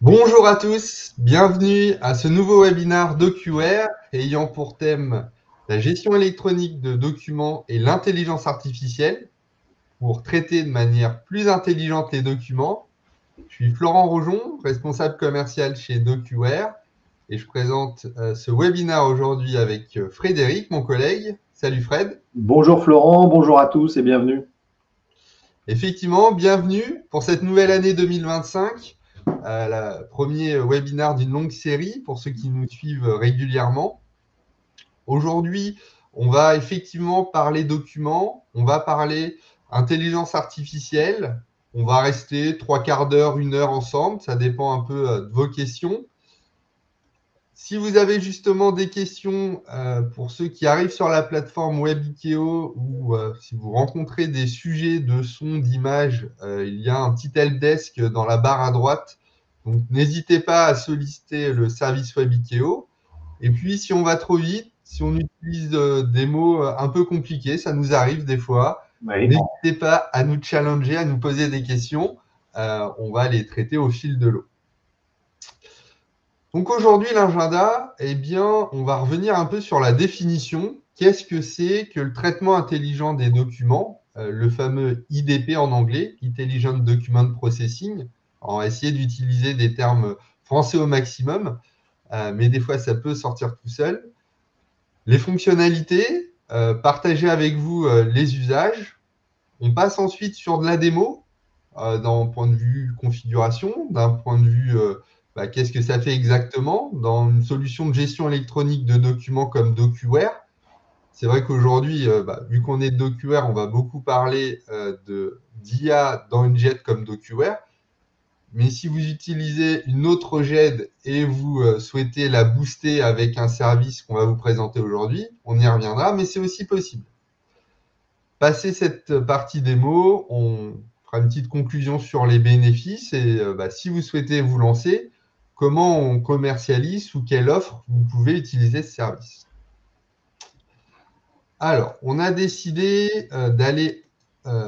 Bonjour à tous, bienvenue à ce nouveau webinaire DocuWare ayant pour thème la gestion électronique de documents et l'intelligence artificielle pour traiter de manière plus intelligente les documents. Je suis Florent Rojon, responsable commercial chez DocuWare et je présente ce webinaire aujourd'hui avec Frédéric, mon collègue. Salut Fred. Bonjour Florent, bonjour à tous et bienvenue. Effectivement, bienvenue pour cette nouvelle année 2025, le premier webinaire d'une longue série pour ceux qui nous suivent régulièrement. Aujourd'hui, on va effectivement parler documents, on va parler intelligence artificielle, on va rester 3/4 d'heure, 1 heure ensemble, ça dépend un peu de vos questions. Si vous avez justement des questions pour ceux qui arrivent sur la plateforme Webikeo ou si vous rencontrez des sujets de son, d'image, il y a un petit helpdesk dans la barre à droite. Donc n'hésitez pas à solliciter le service Webikeo. Et puis si on va trop vite, si on utilise des mots un peu compliqués, ça nous arrive des fois, Oui. n'hésitez pas à nous challenger, à nous poser des questions. On va les traiter au fil de l'eau. Donc aujourd'hui, l'agenda, eh bien, on va revenir un peu sur la définition. Qu'est-ce que c'est que le traitement intelligent des documents, le fameux IDP en anglais, Intelligent Document Processing. On va essayer d'utiliser des termes français au maximum, mais des fois, ça peut sortir tout seul. Les fonctionnalités, partager avec vous les usages. On passe ensuite sur de la démo, d'un point de vue configuration, d'un point de vue qu'est-ce que ça fait exactement dans une solution de gestion électronique de documents comme DocuWare. C'est vrai qu'aujourd'hui, vu qu'on est de DocuWare, on va beaucoup parler d'IA dans une JET comme DocuWare. Mais si vous utilisez une autre JET et vous souhaitez la booster avec un service qu'on va vous présenter aujourd'hui, on y reviendra, mais c'est aussi possible. Passer cette partie démo, on fera une petite conclusion sur les bénéfices et si vous souhaitez vous lancer, comment on commercialise, sous quelle offre vous pouvez utiliser ce service. Alors, on a décidé d'aller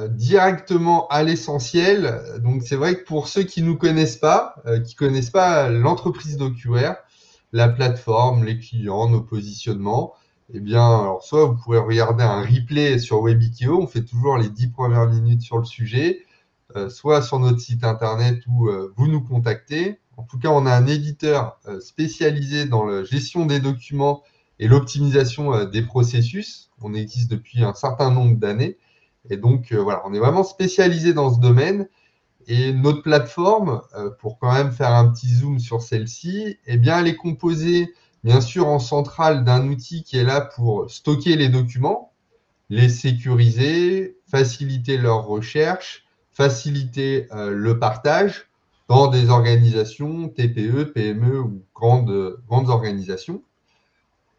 directement à l'essentiel. Donc, c'est vrai que pour ceux qui ne nous connaissent pas, qui ne connaissent pas l'entreprise DocuWare, la plateforme, les clients, nos positionnements, eh bien, alors soit vous pourrez regarder un replay sur Webikeo, on fait toujours les 10 premières minutes sur le sujet, soit sur notre site internet où vous nous contactez. En tout cas, on a un éditeur spécialisé dans la gestion des documents et l'optimisation des processus. On existe depuis un certain nombre d'années. Et donc, voilà, on est vraiment spécialisé dans ce domaine. Et notre plateforme, pour quand même faire un petit zoom sur celle-ci, eh bien, elle est composée, bien sûr, en centrale d'un outil qui est là pour stocker les documents, les sécuriser, faciliter leur recherche, faciliter le partage dans des organisations TPE, PME ou grandes organisations.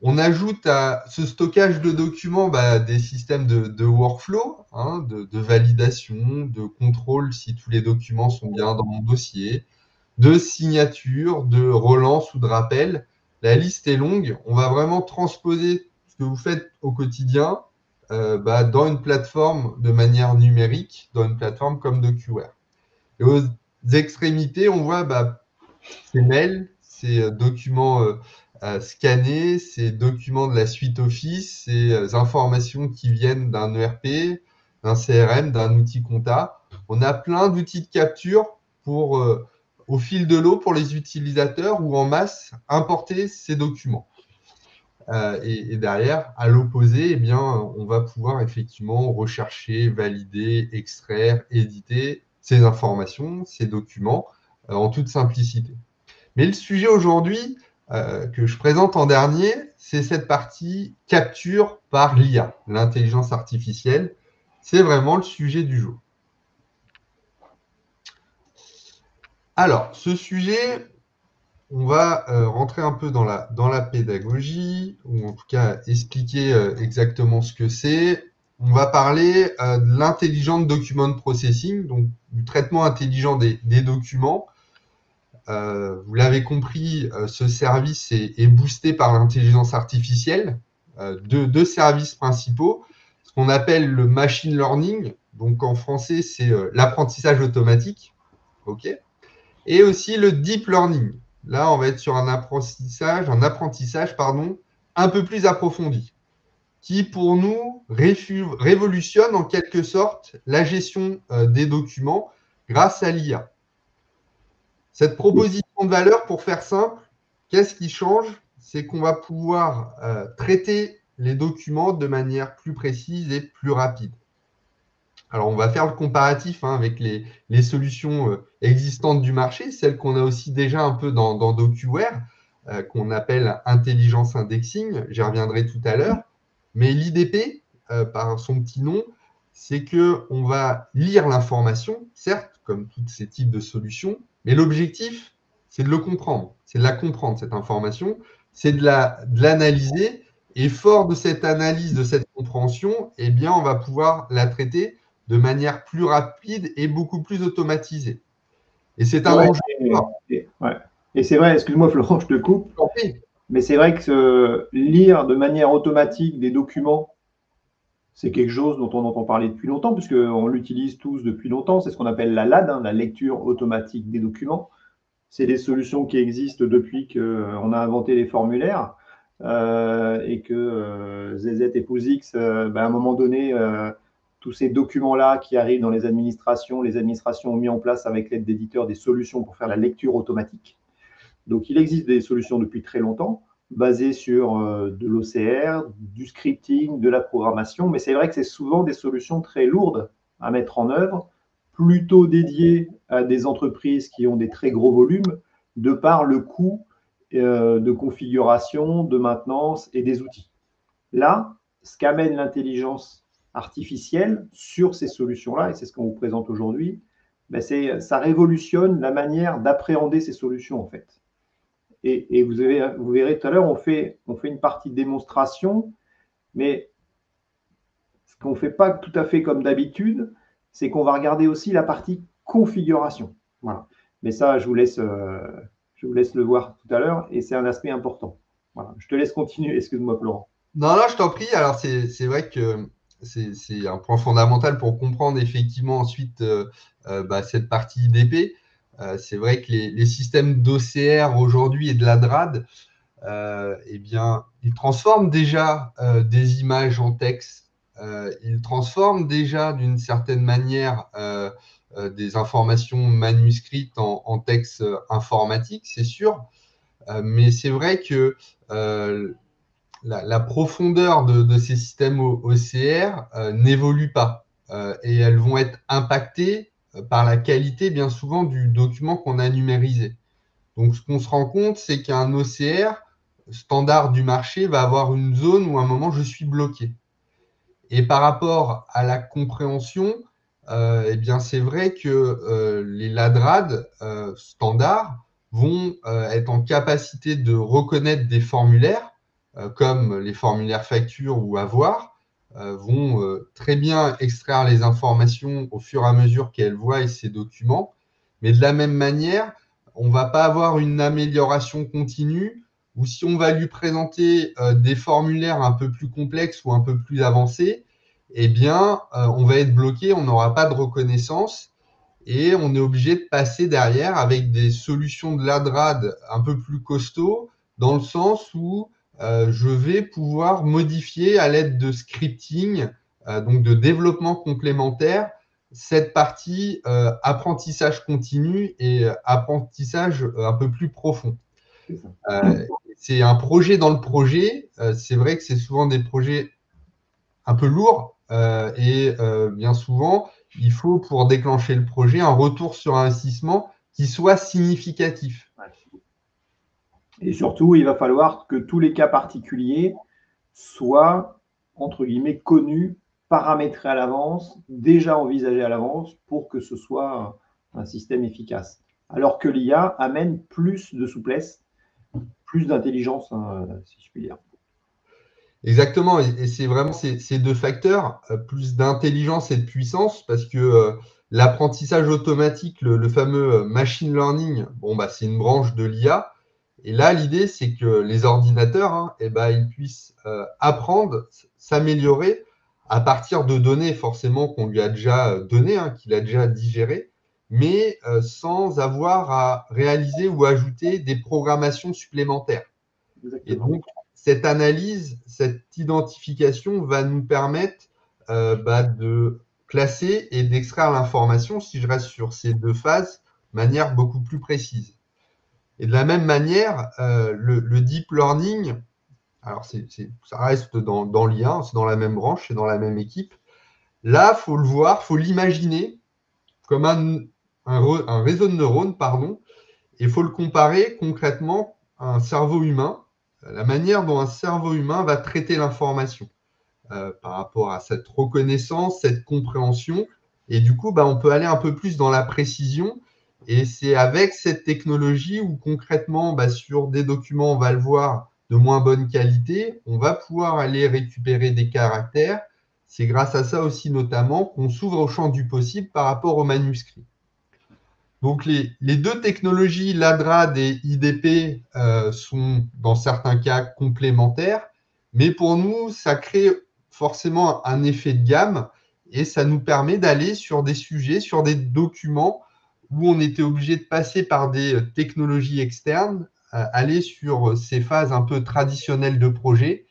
On ajoute à ce stockage de documents des systèmes de workflow, de validation, de contrôle si tous les documents sont bien dans mon dossier, de signature, de relance ou de rappel. La liste est longue. On va vraiment transposer ce que vous faites au quotidien dans une plateforme de manière numérique, dans une plateforme comme DocuWare. Et aux extrémités, on voit ces mails, ces documents scannés, ces documents de la suite Office, ces informations qui viennent d'un ERP, d'un CRM, d'un outil compta. On a plein d'outils de capture pour, au fil de l'eau pour les utilisateurs ou en masse, importer ces documents. Et derrière, à l'opposé, eh bien, on va pouvoir effectivement rechercher, valider, extraire, éditer ces informations, ces documents en toute simplicité. Mais le sujet aujourd'hui que je présente en dernier, c'est cette partie capture par l'IA, l'intelligence artificielle. C'est vraiment le sujet du jour. Alors, ce sujet, on va rentrer un peu dans la pédagogie, ou en tout cas expliquer exactement ce que c'est. On va parler de l'intelligent document processing, donc du traitement intelligent des documents. Vous l'avez compris, ce service est boosté par l'intelligence artificielle. Deux services principaux, ce qu'on appelle le machine learning, donc en français c'est l'apprentissage automatique, ok, et aussi le deep learning. Là, on va être sur un apprentissage pardon, un peu plus approfondi, qui pour nous révolutionne en quelque sorte la gestion des documents grâce à l'IA. Cette proposition de valeur, pour faire simple, qu'est-ce qui change? C'est qu'on va pouvoir traiter les documents de manière plus précise et plus rapide. Alors, on va faire le comparatif avec les solutions existantes du marché, celles qu'on a aussi déjà un peu dans DocuWare, qu'on appelle intelligence indexing. J'y reviendrai tout à l'heure. Mais l'IDP, par son petit nom, c'est qu'on va lire l'information, certes, comme tous ces types de solutions, mais l'objectif, c'est de le comprendre, c'est de la comprendre, cette information, c'est de l'analyser, et fort de cette analyse, de cette compréhension, eh bien, on va pouvoir la traiter de manière plus rapide et beaucoup plus automatisée. Et c'est un Ouais, enjeu fort. ouais. Et c'est vrai, excuse-moi Florent, je te coupe, Oui, mais c'est vrai que lire de manière automatique des documents, c'est quelque chose dont on entend parler depuis longtemps, puisqu'on l'utilise tous depuis longtemps. C'est ce qu'on appelle la LAD, la lecture automatique des documents. C'est des solutions qui existent depuis qu'on a inventé les formulaires et que ZZ et POSIX, à un moment donné, tous ces documents-là qui arrivent dans les administrations ont mis en place avec l'aide d'éditeurs des solutions pour faire la lecture automatique. Donc il existe des solutions depuis très longtemps basées sur de l'OCR, du scripting, de la programmation, mais c'est vrai que c'est souvent des solutions très lourdes à mettre en œuvre, plutôt dédiées à des entreprises qui ont des très gros volumes, de par le coût de configuration, de maintenance et des outils. Là, ce qu'amène l'intelligence artificielle sur ces solutions-là, et c'est ce qu'on vous présente aujourd'hui, ça révolutionne la manière d'appréhender ces solutions en fait. Et vous verrez tout à l'heure, on fait une partie de démonstration, mais ce qu'on ne fait pas tout à fait comme d'habitude, c'est qu'on va regarder aussi la partie configuration. Voilà. Mais ça, je vous laisse le voir tout à l'heure, et c'est un aspect important. Voilà. Je te laisse continuer, excuse-moi Florent. non, je t'en prie. Alors, c'est vrai que c'est un point fondamental pour comprendre effectivement ensuite cette partie IDP. C'est vrai que les systèmes d'OCR aujourd'hui et de la DRAD, eh bien, ils transforment déjà des images en texte. Ils transforment déjà d'une certaine manière des informations manuscrites en texte informatique, c'est sûr. Mais c'est vrai que la profondeur de ces systèmes OCR n'évolue pas et elles vont être impactées par la qualité bien souvent du document qu'on a numérisé. Donc ce qu'on se rend compte, c'est qu'un OCR standard du marché va avoir une zone où à un moment je suis bloqué. Et par rapport à la compréhension, eh bien c'est vrai que les LADRAD standards vont être en capacité de reconnaître des formulaires comme les formulaires facture ou avoir, vont très bien extraire les informations au fur et à mesure qu'elles voient ces documents. Mais de la même manière, on ne va pas avoir une amélioration continue ou si on va lui présenter des formulaires un peu plus complexes ou un peu plus avancés, eh bien, on va être bloqué, on n'aura pas de reconnaissance et on est obligé de passer derrière avec des solutions de l'ADRAD un peu plus costauds dans le sens où je vais pouvoir modifier à l'aide de scripting, donc de développement complémentaire, cette partie apprentissage continu et apprentissage un peu plus profond. C'est un projet dans le projet. C'est vrai que c'est souvent des projets un peu lourds et bien souvent, il faut pour déclencher le projet un retour sur investissement qui soit significatif. Et surtout, il va falloir que tous les cas particuliers soient, entre guillemets, connus, paramétrés à l'avance, déjà envisagés à l'avance pour que ce soit un système efficace. Alors que l'IA amène plus de souplesse, plus d'intelligence, hein, si je puis dire. Exactement, et c'est vraiment ces deux facteurs, plus d'intelligence et de puissance, parce que l'apprentissage automatique, le fameux machine learning, bon, bah, c'est une branche de l'IA. Et là, l'idée, c'est que les ordinateurs, ils puissent apprendre, s'améliorer à partir de données forcément qu'on lui a déjà données, qu'il a déjà digérées, mais sans avoir à réaliser ou ajouter des programmations supplémentaires. Et Exactement. donc, cette analyse, cette identification va nous permettre de classer et d'extraire l'information, si je reste sur ces deux phases, de manière beaucoup plus précise. Et de la même manière, le deep learning, alors ça reste dans l'IA, c'est dans la même branche, c'est dans la même équipe. Là, il faut le voir, il faut l'imaginer comme un réseau de neurones, pardon, et il faut le comparer concrètement à un cerveau humain, la manière dont un cerveau humain va traiter l'information par rapport à cette reconnaissance, cette compréhension. Et du coup, on peut aller un peu plus dans la précision. Et c'est avec cette technologie où concrètement, sur des documents, on va le voir, de moins bonne qualité, on va pouvoir aller récupérer des caractères. C'est grâce à ça aussi notamment qu'on s'ouvre au champ du possible par rapport aux manuscrits. Donc les deux technologies, l'ADRAD et IDP, sont dans certains cas complémentaires, mais pour nous, ça crée forcément un effet de gamme et ça nous permet d'aller sur des sujets, sur des documents où on était obligé de passer par des technologies externes, aller sur ces phases un peu traditionnelles de projet.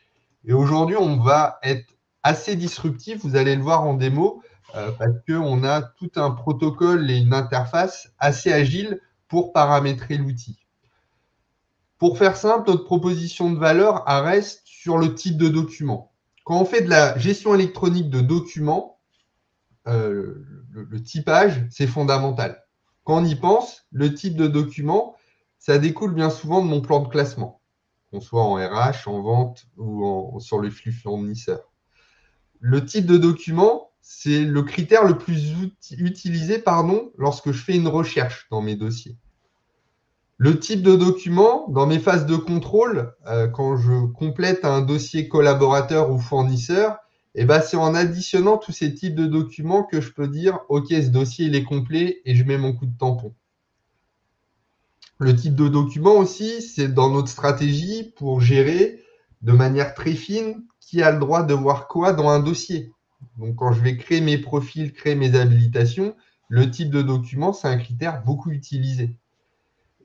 Et aujourd'hui, on va être assez disruptif, vous allez le voir en démo, parce qu'on a tout un protocole et une interface assez agile pour paramétrer l'outil. Pour faire simple, notre proposition de valeur reste sur le type de document. Quand on fait de la gestion électronique de documents, le typage, c'est fondamental. Quand on y pense, le type de document, ça découle bien souvent de mon plan de classement, qu'on soit en RH, en vente ou sur le flux fournisseur. Le type de document, c'est le critère le plus utilisé lorsque je fais une recherche dans mes dossiers. Le type de document, dans mes phases de contrôle, quand je complète un dossier collaborateur ou fournisseur, c'est en additionnant tous ces types de documents que je peux dire « Ok, ce dossier il est complet et je mets mon coup de tampon ». Le type de document aussi, c'est dans notre stratégie pour gérer de manière très fine qui a le droit de voir quoi dans un dossier. Donc, quand je vais créer mes profils, créer mes habilitations, le type de document, c'est un critère beaucoup utilisé.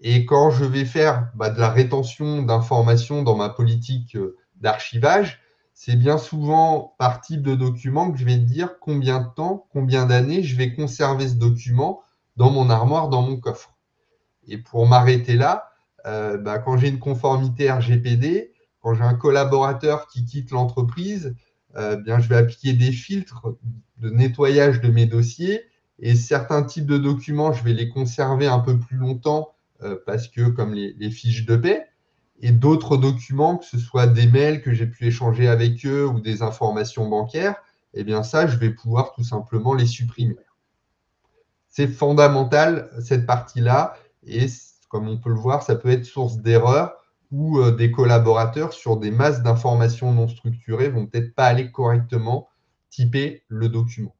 Et quand je vais faire de la rétention d'informations dans ma politique d'archivage, c'est bien souvent par type de document que je vais dire combien de temps, combien d'années je vais conserver ce document dans mon armoire, dans mon coffre. Et pour m'arrêter là, quand j'ai une conformité RGPD, quand j'ai un collaborateur qui quitte l'entreprise, je vais appliquer des filtres de nettoyage de mes dossiers et certains types de documents, je vais les conserver un peu plus longtemps parce que comme les fiches de paie et d'autres documents, que ce soit des mails que j'ai pu échanger avec eux ou des informations bancaires, ça, je vais pouvoir tout simplement les supprimer. C'est fondamental cette partie-là et comme on peut le voir, ça peut être source d'erreurs où des collaborateurs sur des masses d'informations non structurées vont peut-être pas aller correctement typer le document.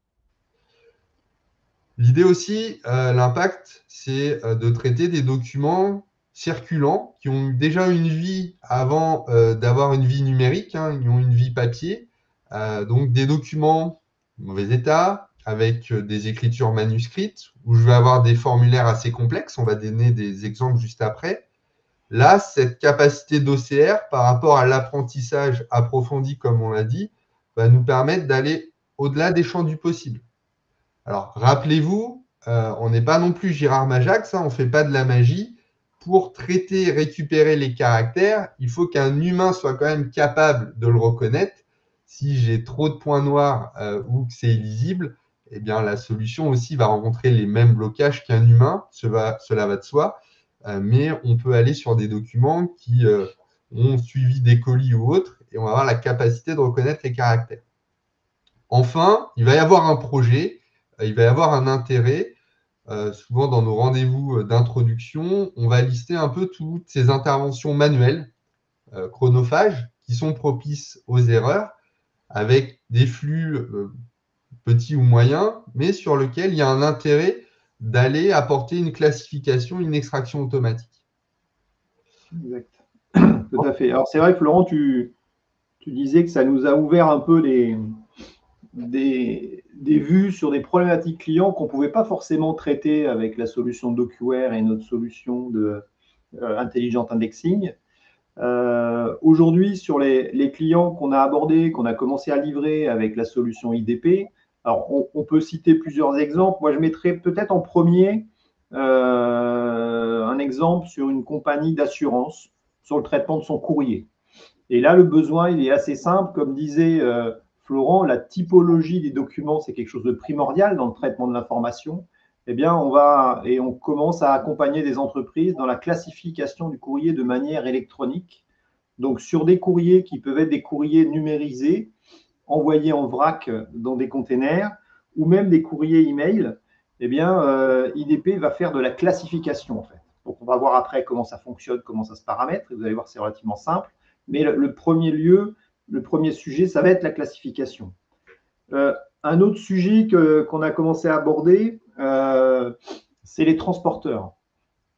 L'idée aussi, l'impact, c'est de traiter des documents circulants qui ont déjà une vie avant d'avoir une vie numérique, ils ont une vie papier. Donc des documents en mauvais état, avec des écritures manuscrites, où je vais avoir des formulaires assez complexes, on va donner des exemples juste après. Là, cette capacité d'OCR par rapport à l'apprentissage approfondi, comme on l'a dit, va nous permettre d'aller au-delà des champs du possible. Alors, rappelez-vous, on n'est pas non plus Girard Majax, on ne fait pas de la magie. Pour traiter et récupérer les caractères, il faut qu'un humain soit quand même capable de le reconnaître. Si j'ai trop de points noirs ou que c'est illisible, la solution aussi va rencontrer les mêmes blocages qu'un humain, cela va de soi. Mais on peut aller sur des documents qui ont suivi des colis ou autres et on va avoir la capacité de reconnaître les caractères. Enfin, il va y avoir un projet, il va y avoir un intérêt. Souvent, dans nos rendez-vous d'introduction, on va lister un peu toutes ces interventions manuelles, chronophages, qui sont propices aux erreurs, avec des flux petits ou moyens, mais sur lesquels il y a un intérêt d'aller apporter une classification, une extraction automatique. Exact. Tout à fait. Alors, c'est vrai, Florent, tu disais que ça nous a ouvert un peu des vues sur des problématiques clients qu'on ne pouvait pas forcément traiter avec la solution DocuWare et notre solution de intelligent indexing. Aujourd'hui, sur les clients qu'on a abordés, qu'on a commencé à livrer avec la solution IDP, alors on peut citer plusieurs exemples. Moi, je mettrais peut-être en premier un exemple sur une compagnie d'assurance sur le traitement de son courrier. Et là, le besoin, il est assez simple. Comme disait Florent, la typologie des documents, c'est quelque chose de primordial dans le traitement de l'information. Eh bien, on commence à accompagner des entreprises dans la classification du courrier de manière électronique. Donc, sur des courriers qui peuvent être des courriers numérisés, envoyés en vrac dans des containers, ou même des courriers email, eh bien, IDP va faire de la classification, en fait. Donc, on va voir après comment ça fonctionne, comment ça se paramètre. Et vous allez voir, c'est relativement simple. Mais le premier lieu, le premier sujet, ça va être la classification. Un autre sujet qu'on a commencé à aborder, c'est les transporteurs.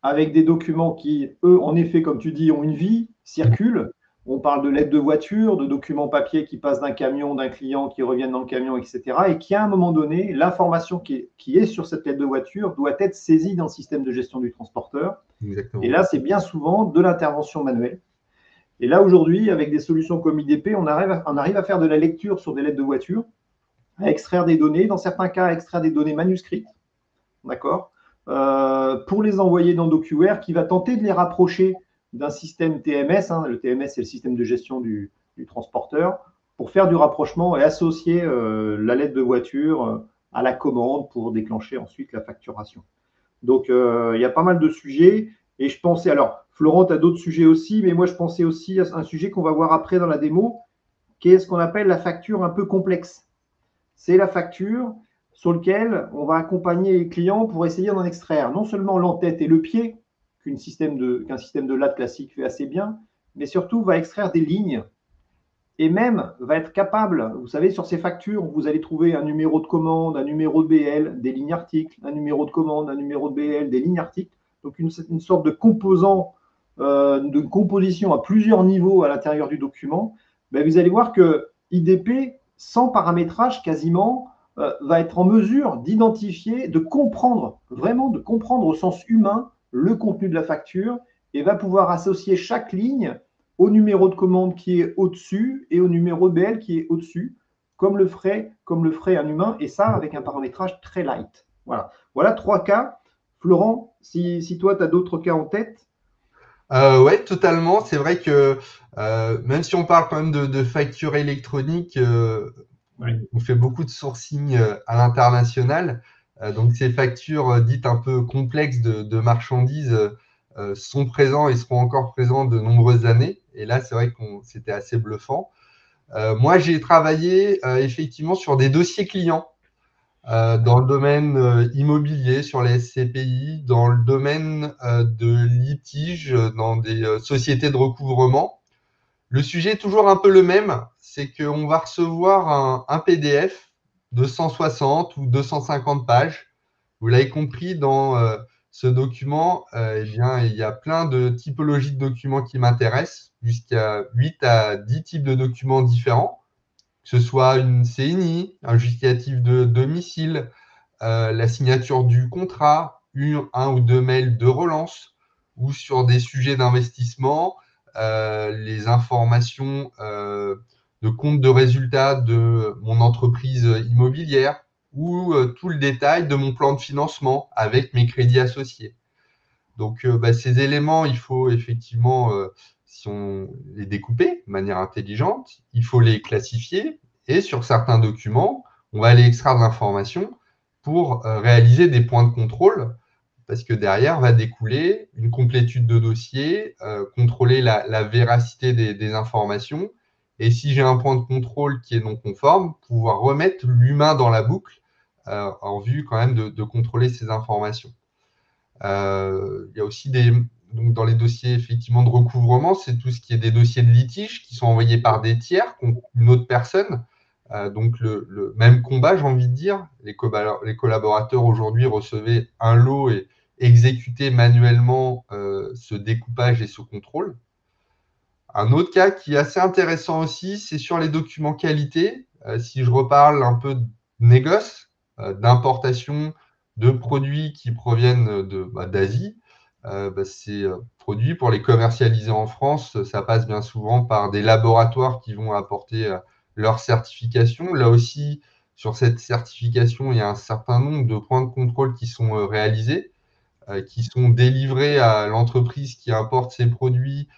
Avec des documents qui, eux, en effet, comme tu dis, ont une vie, circulent. On parle de lettres de voiture, de documents papier qui passent d'un camion, d'un client, qui reviennent dans le camion, etc. Et qui, à un moment donné, l'information qui est sur cette lettre de voiture doit être saisie dans le système de gestion du transporteur. Exactement. Et là, c'est bien souvent de l'intervention manuelle. Et là, aujourd'hui, avec des solutions comme IDP, on arrive à faire de la lecture sur des lettres de voiture, à extraire des données, dans certains cas, à extraire des données manuscrites, d'accord, pour les envoyer dans DocuWare, qui va tenter de les rapprocher d'un système TMS. Le TMS, c'est le système de gestion du transporteur, pour faire du rapprochement et associer la lettre de voiture à la commande pour déclencher ensuite la facturation. Donc, il y a pas mal de sujets. Et je pensais, alors, Florent, tu as d'autres sujets aussi, mais moi, je pensais aussi à un sujet qu'on va voir après dans la démo, qui est ce qu'on appelle la facture un peu complexe. C'est la facture sur laquelle on va accompagner les clients pour essayer d'en extraire non seulement l'entête et le pied, qu'un système de LAT classique fait assez bien, mais surtout va extraire des lignes et même va être capable, vous savez, sur ces factures, vous allez trouver un numéro de commande, un numéro de BL, des lignes articles, un numéro de commande, un numéro de BL, des lignes articles. Donc une sorte de composant, de composition à plusieurs niveaux à l'intérieur du document. Ben, vous allez voir que IDP, sans paramétrage quasiment, va être en mesure d'identifier, de comprendre, vraiment de comprendre au sens humain le contenu de la facture et va pouvoir associer chaque ligne au numéro de commande qui est au-dessus et au numéro de BL qui est au-dessus, comme le ferait un humain, et ça avec un paramétrage très light. Voilà 3 cas. Florent, si toi, tu as d'autres cas en tête. Ouais, totalement. C'est vrai que même si on parle quand même de facture électronique, on fait beaucoup de sourcing à l'international. Donc ces factures dites un peu complexes de marchandises sont présents et seront encore présents de nombreuses années. Et là, c'est vrai que c'était assez bluffant. Moi, j'ai travaillé effectivement sur des dossiers clients dans le domaine immobilier, sur les SCPI, dans le domaine de litige, dans des sociétés de recouvrement. Le sujet est toujours un peu le même, c'est qu'on va recevoir un PDF de 160 ou 250 pages. Vous l'avez compris, dans ce document, eh bien, il y a plein de typologies de documents qui m'intéressent, jusqu'à 8 à 10 types de documents différents, que ce soit une CNI, un justificatif de domicile, la signature du contrat, un ou deux mails de relance, ou sur des sujets d'investissement, les informations de compte de résultats de mon entreprise immobilière, ou tout le détail de mon plan de financement avec mes crédits associés. Donc, ces éléments, il faut effectivement, si on les découper de manière intelligente, il faut les classifier et sur certains documents, on va aller extraire de l'information pour réaliser des points de contrôle parce que derrière va découler une complétude de dossier, contrôler la véracité des informations et si j'ai un point de contrôle qui est non conforme, pouvoir remettre l'humain dans la boucle en vue quand même de contrôler ces informations. Il y a aussi donc dans les dossiers effectivement de recouvrement, c'est tout ce qui est des dossiers de litige qui sont envoyés par des tiers contre une autre personne. Donc le même combat, j'ai envie de dire. Les collaborateurs aujourd'hui recevaient un lot et exécutaient manuellement ce découpage et ce contrôle. Un autre cas qui est assez intéressant aussi, c'est sur les documents qualité. Si je reparle un peu de négoce, d'importation de produits qui proviennent d'Asie, ces produits, pour les commercialiser en France, ça passe bien souvent par des laboratoires qui vont apporter leur certification. Là aussi, sur cette certification, il y a un certain nombre de points de contrôle qui sont réalisés, qui sont délivrés à l'entreprise qui importe ces produits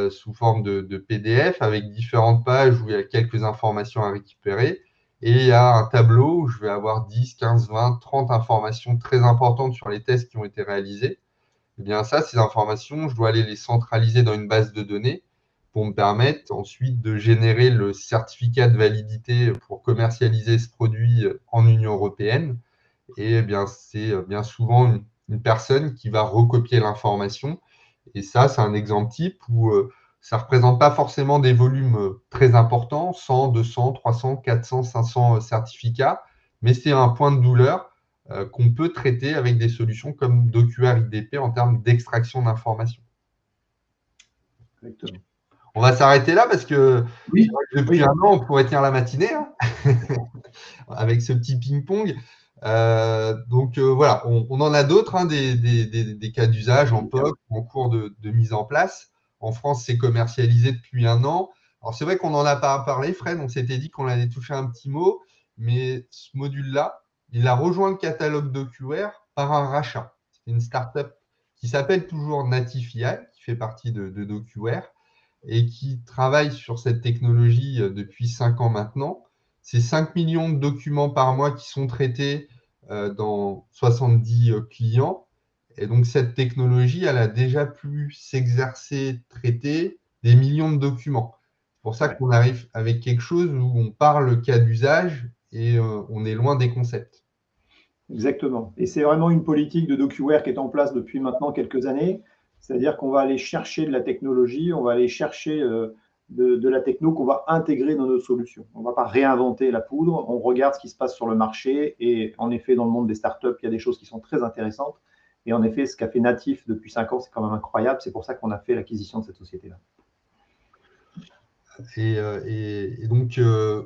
sous forme de PDF avec différentes pages où il y a quelques informations à récupérer. Et il y a un tableau où je vais avoir 10, 15, 20, 30 informations très importantes sur les tests qui ont été réalisés. Eh bien ça, ces informations, je dois aller les centraliser dans une base de données pour me permettre ensuite de générer le certificat de validité pour commercialiser ce produit en Union européenne. Et eh bien, c'est bien souvent une personne qui va recopier l'information. Et ça, c'est un exemple type où ça ne représente pas forcément des volumes très importants, 100, 200, 300, 400, 500 certificats, mais c'est un point de douleur qu'on peut traiter avec des solutions comme DocuWare IDP en termes d'extraction d'informations. Exactement. On va s'arrêter là parce que Oui, depuis un an, on pourrait tenir la matinée hein, avec ce petit ping-pong. Voilà, on en a d'autres, hein, des cas d'usage en POC, en cours de mise en place. En France, c'est commercialisé depuis un an. Alors, c'est vrai qu'on n'en a pas parlé, Fred, on s'était dit qu'on allait toucher un petit mot, mais ce module-là, il a rejoint le catalogue DocuWare par un rachat. C'est une startup qui s'appelle toujours Natify, qui fait partie de DocuWare et qui travaille sur cette technologie depuis 5 ans maintenant. C'est 5 millions de documents par mois qui sont traités dans 70 clients. Et donc, cette technologie, elle a déjà pu s'exercer, traiter des millions de documents. C'est pour ça qu'on arrive avec quelque chose où on parle cas d'usage et on est loin des concepts. Exactement. Et c'est vraiment une politique de DocuWare qui est en place depuis maintenant quelques années. C'est-à-dire qu'on va aller chercher de la technologie, on va aller chercher de la techno qu'on va intégrer dans nos solutions. On ne va pas réinventer la poudre, on regarde ce qui se passe sur le marché. Et en effet, dans le monde des startups, il y a des choses qui sont très intéressantes. Et en effet, ce qu'a fait Natif depuis 5 ans, c'est quand même incroyable. C'est pour ça qu'on a fait l'acquisition de cette société-là. Et donc, ce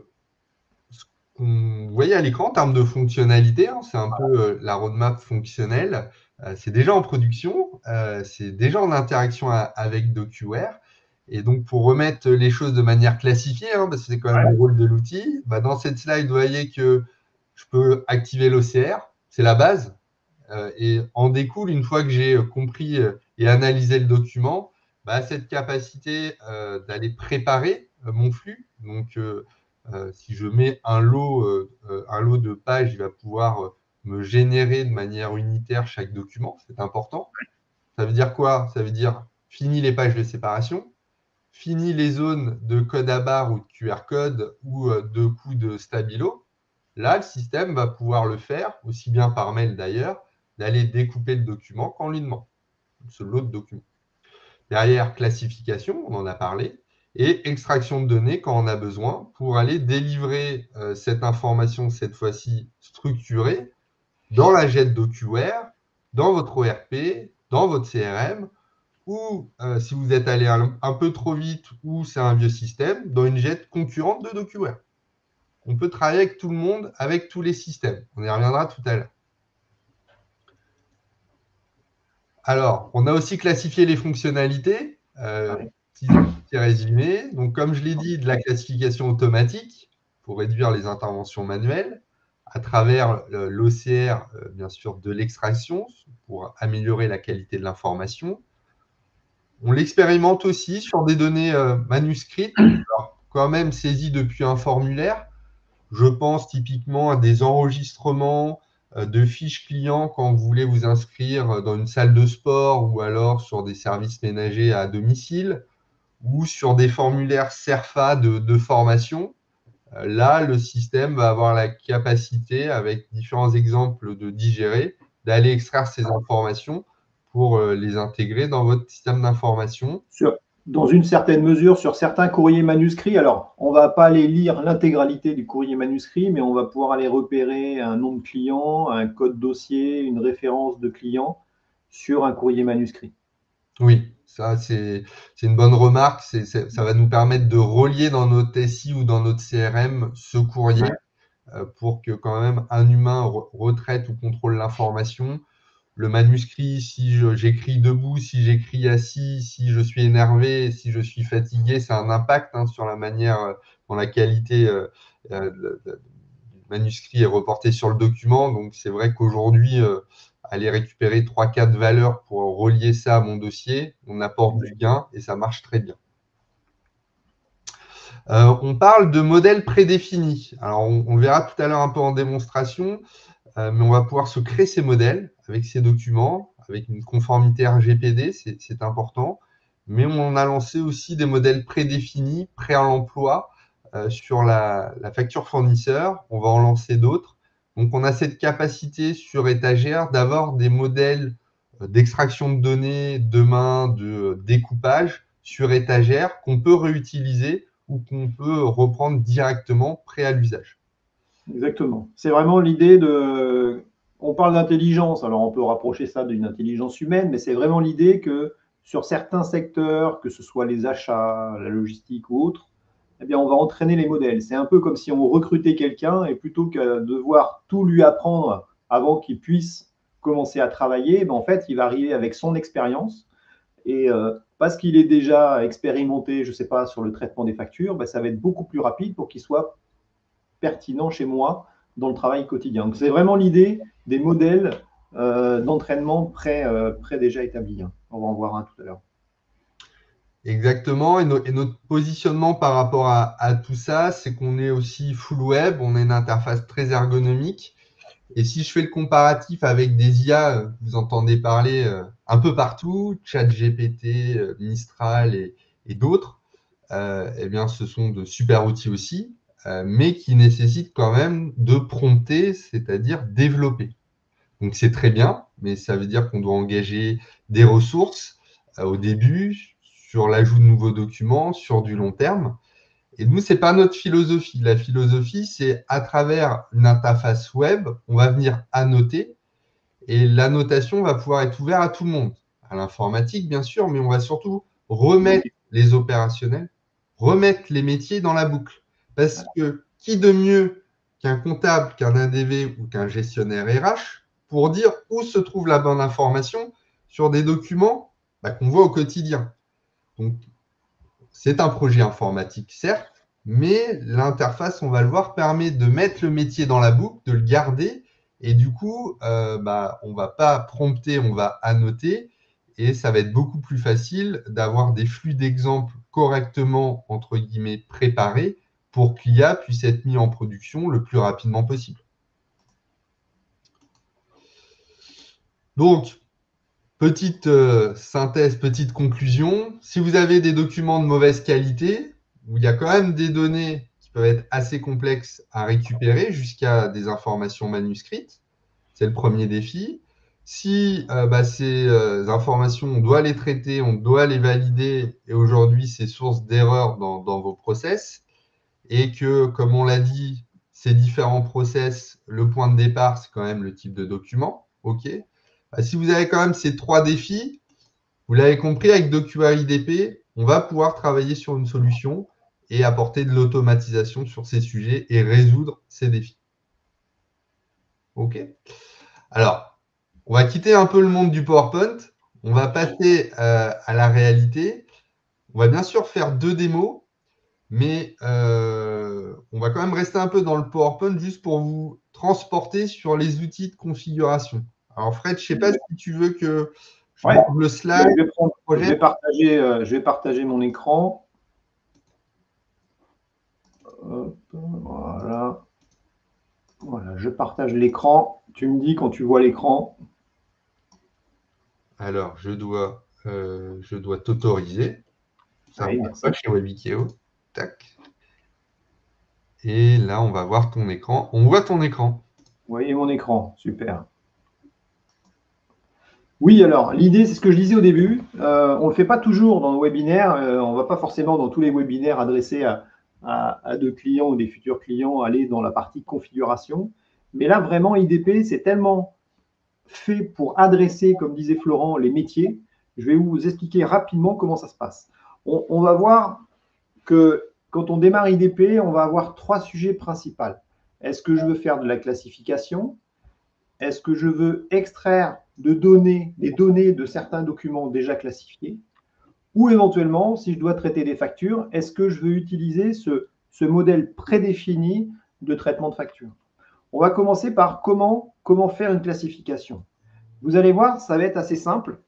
qu'on voyait à l'écran en termes de fonctionnalité, hein, c'est un peu la roadmap fonctionnelle. C'est déjà en production, c'est déjà en interaction avec DocuWare. Et donc, pour remettre les choses de manière classifiée, hein, parce que c'est quand même le rôle de l'outil, dans cette slide, vous voyez que je peux activer l'OCR, c'est la base. Et en découle, une fois que j'ai compris et analysé le document, cette capacité d'aller préparer mon flux. Donc, si je mets un lot de pages, il va pouvoir me générer de manière unitaire chaque document. C'est important. Ça veut dire quoi? Ça veut dire fini les pages de séparation, fini les zones de code à barre ou de QR code ou de coups de stabilo. Là, le système va pouvoir le faire, aussi bien par mail d'ailleurs, d'aller découper le document quand on lui demande, ce lot de documents. Derrière, classification, on en a parlé, et extraction de données quand on a besoin pour aller délivrer cette information, cette fois-ci structurée, dans la jet DocuWare, dans votre ORP, dans votre CRM, ou si vous êtes allé un peu trop vite ou c'est un vieux système, dans une jet concurrente de DocuWare. On peut travailler avec tout le monde, avec tous les systèmes. On y reviendra tout à l'heure. Alors, on a aussi classifié les fonctionnalités. Petit résumé. Donc, comme je l'ai dit, de la classification automatique pour réduire les interventions manuelles à travers l'OCR, bien sûr, de l'extraction pour améliorer la qualité de l'information. On l'expérimente aussi sur des données manuscrites, alors, quand même saisies depuis un formulaire. Je pense typiquement à des enregistrements de fiches clients quand vous voulez vous inscrire dans une salle de sport ou alors sur des services ménagers à domicile ou sur des formulaires CERFA de formation. Là, le système va avoir la capacité, avec différents exemples de digérer, d'aller extraire ces informations pour les intégrer dans votre système d'information. Dans une certaine mesure, sur certains courriers manuscrits, alors on ne va pas aller lire l'intégralité du courrier manuscrit, mais on va pouvoir aller repérer un nom de client, un code dossier, une référence de client sur un courrier manuscrit. Oui, ça c'est une bonne remarque. Ça va nous permettre de relier dans notre SI ou dans notre CRM ce courrier Ouais, pour que quand même un humain retraite ou contrôle l'information. Le manuscrit, si j'écris debout, si j'écris assis, si je suis énervé, si je suis fatigué, ça a un impact sur la manière dont la qualité du manuscrit est reportée sur le document. Donc c'est vrai qu'aujourd'hui, aller récupérer 3-4 valeurs pour relier ça à mon dossier, on apporte du gain et ça marche très bien. On parle de modèles prédéfinis. Alors on verra tout à l'heure un peu en démonstration, mais on va pouvoir se créer ces modèles avec ces documents, avec une conformité RGPD, c'est important. Mais on a lancé aussi des modèles prédéfinis, prêts à l'emploi sur la facture fournisseur. On va en lancer d'autres. Donc, on a cette capacité sur étagère d'avoir des modèles d'extraction de données, demain de découpage sur étagère qu'on peut réutiliser ou qu'on peut reprendre directement prêt à l'usage. exactement. C'est vraiment l'idée de. On parle d'intelligence, alors on peut rapprocher ça d'une intelligence humaine, mais c'est vraiment l'idée que sur certains secteurs, que ce soit les achats, la logistique ou autre, eh bien, on va entraîner les modèles. C'est un peu comme si on recrutait quelqu'un et plutôt que de devoir tout lui apprendre avant qu'il puisse commencer à travailler, ben, en fait, il va arriver avec son expérience. Et parce qu'il est déjà expérimenté, je ne sais pas, sur le traitement des factures, ben, ça va être beaucoup plus rapide pour qu'il soit pertinent chez moi dans le travail quotidien. Donc, c'est vraiment l'idée des modèles d'entraînement prêt déjà établis. Hein. On va en voir un tout à l'heure. Exactement. Et notre positionnement par rapport à tout ça, c'est qu'on est aussi full web, on a une interface très ergonomique. Et si je fais le comparatif avec des IA, vous entendez parler un peu partout, ChatGPT, Mistral et d'autres, eh bien, ce sont de super outils aussi, mais qui nécessitent quand même de prompter, c'est-à-dire développer. Donc c'est très bien, mais ça veut dire qu'on doit engager des ressources au début sur l'ajout de nouveaux documents, sur du long terme. Et nous, c'est pas notre philosophie. La philosophie, c'est à travers une interface web, on va venir annoter et l'annotation va pouvoir être ouverte à tout le monde, à l'informatique bien sûr, mais on va surtout remettre les opérationnels, remettre les métiers dans la boucle. Parce que qui de mieux qu'un comptable, qu'un ADV ou qu'un gestionnaire RH pour dire où se trouve la bonne information sur des documents qu'on voit au quotidien. Donc, c'est un projet informatique, certes, mais l'interface, on va le voir, permet de mettre le métier dans la boucle, de le garder, et du coup, on va pas prompter, on va annoter, et ça va être beaucoup plus facile d'avoir des flux d'exemples correctement, entre guillemets, préparés pour que l'IA puisse être mis en production le plus rapidement possible. Donc, petite synthèse, petite conclusion. Si vous avez des documents de mauvaise qualité, où il y a quand même des données qui peuvent être assez complexes à récupérer jusqu'à des informations manuscrites, c'est le premier défi. Si ces informations, on doit les traiter, on doit les valider, et aujourd'hui c'est source d'erreurs dans vos process, et que, comme on l'a dit, ces différents process, le point de départ, c'est quand même le type de document. OK. Si vous avez quand même ces trois défis, vous l'avez compris, avec DocuWare on va pouvoir travailler sur une solution et apporter de l'automatisation sur ces sujets et résoudre ces défis. OK. Alors, on va quitter un peu le monde du PowerPoint. On va passer à la réalité. On va bien sûr faire deux démos, mais on va quand même rester un peu dans le PowerPoint juste pour vous transporter sur les outils de configuration. Alors Fred, je ne sais pas si tu veux que je Ouais. montre le slide. Je vais partager mon écran. Hop, voilà. Voilà, je partage l'écran. Tu me dis quand tu vois l'écran. Alors, je dois t'autoriser. Ça ne Oui, passe pas merci. chez Webikeo. Tac. Et là, on va voir ton écran. On voit ton écran. Vous voyez mon écran, super. Oui, alors l'idée, c'est ce que je disais au début. On ne le fait pas toujours dans le webinaire. On ne va pas forcément dans tous les webinaires adressés à de clients ou des futurs clients aller dans la partie configuration. Mais là, vraiment, IDP, c'est tellement fait pour adresser, comme disait Florent, les métiers. Je vais vous expliquer rapidement comment ça se passe. On va voir que quand on démarre IDP, on va avoir 3 sujets principaux. Est-ce que je veux faire de la classification? Est-ce que je veux extraire des données de certains documents déjà classifiés? Ou éventuellement, si je dois traiter des factures, est-ce que je veux utiliser ce modèle prédéfini de traitement de factures? On va commencer par comment faire une classification. Vous allez voir, ça va être assez simple.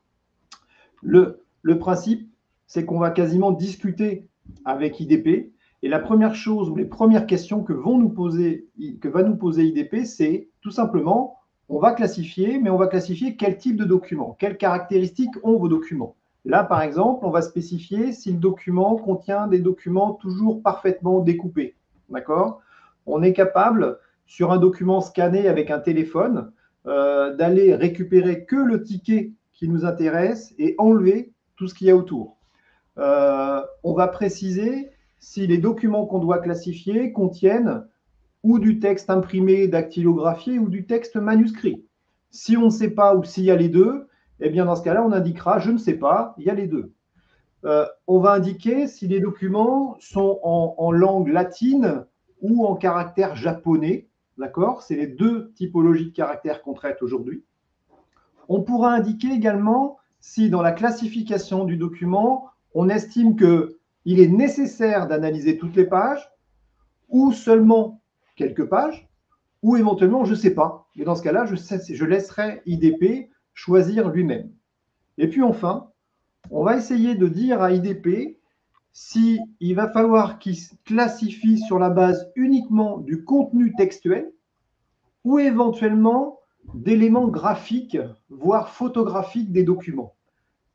Le principe, c'est qu'on va quasiment discuter avec IDP. Et la première chose ou les premières questions que va nous poser IDP, c'est tout simplement, on va classifier, mais on va classifier quel type de document, quelles caractéristiques ont vos documents. Là, par exemple, on va spécifier si le document contient des documents toujours parfaitement découpés. D'accord? On est capable, sur un document scanné avec un téléphone, d'aller récupérer que le ticket qui nous intéresse et enlever tout ce qu'il y a autour. On va préciser si les documents qu'on doit classifier contiennent ou du texte imprimé, dactylographié ou du texte manuscrit. Si on ne sait pas ou s'il y a les deux, eh bien dans ce cas-là, on indiquera « je ne sais pas, il y a les deux ». On va indiquer si les documents sont en langue latine ou en caractère japonais. D'accord? C'est les 2 typologies de caractères qu'on traite aujourd'hui. On pourra indiquer également si dans la classification du document, on estime qu'il est nécessaire d'analyser toutes les pages ou seulement quelques pages, ou éventuellement, je ne sais pas. Et dans ce cas-là, je laisserai IDP choisir lui-même. Et puis enfin, on va essayer de dire à IDP s'il va falloir qu'il classifie sur la base uniquement du contenu textuel ou éventuellement d'éléments graphiques, voire photographiques des documents.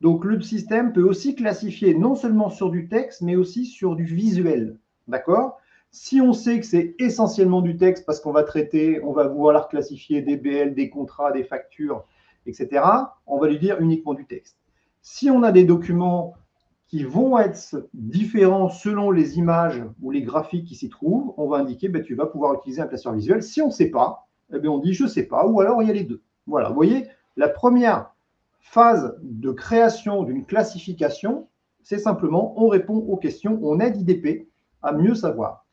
Donc, le système peut aussi classifier non seulement sur du texte, mais aussi sur du visuel. D'accord? Si on sait que c'est essentiellement du texte parce qu'on va traiter, on va vouloir classifier des BL, des contrats, des factures, etc., on va lui dire uniquement du texte. Si on a des documents qui vont être différents selon les images ou les graphiques qui s'y trouvent, on va indiquer tu vas pouvoir utiliser un classeur visuel. Si on ne sait pas, on dit je ne sais pas, ou alors il y a les deux. Voilà, vous voyez, la première phase de création d'une classification, c'est simplement on répond aux questions, on aide IDP à mieux savoir.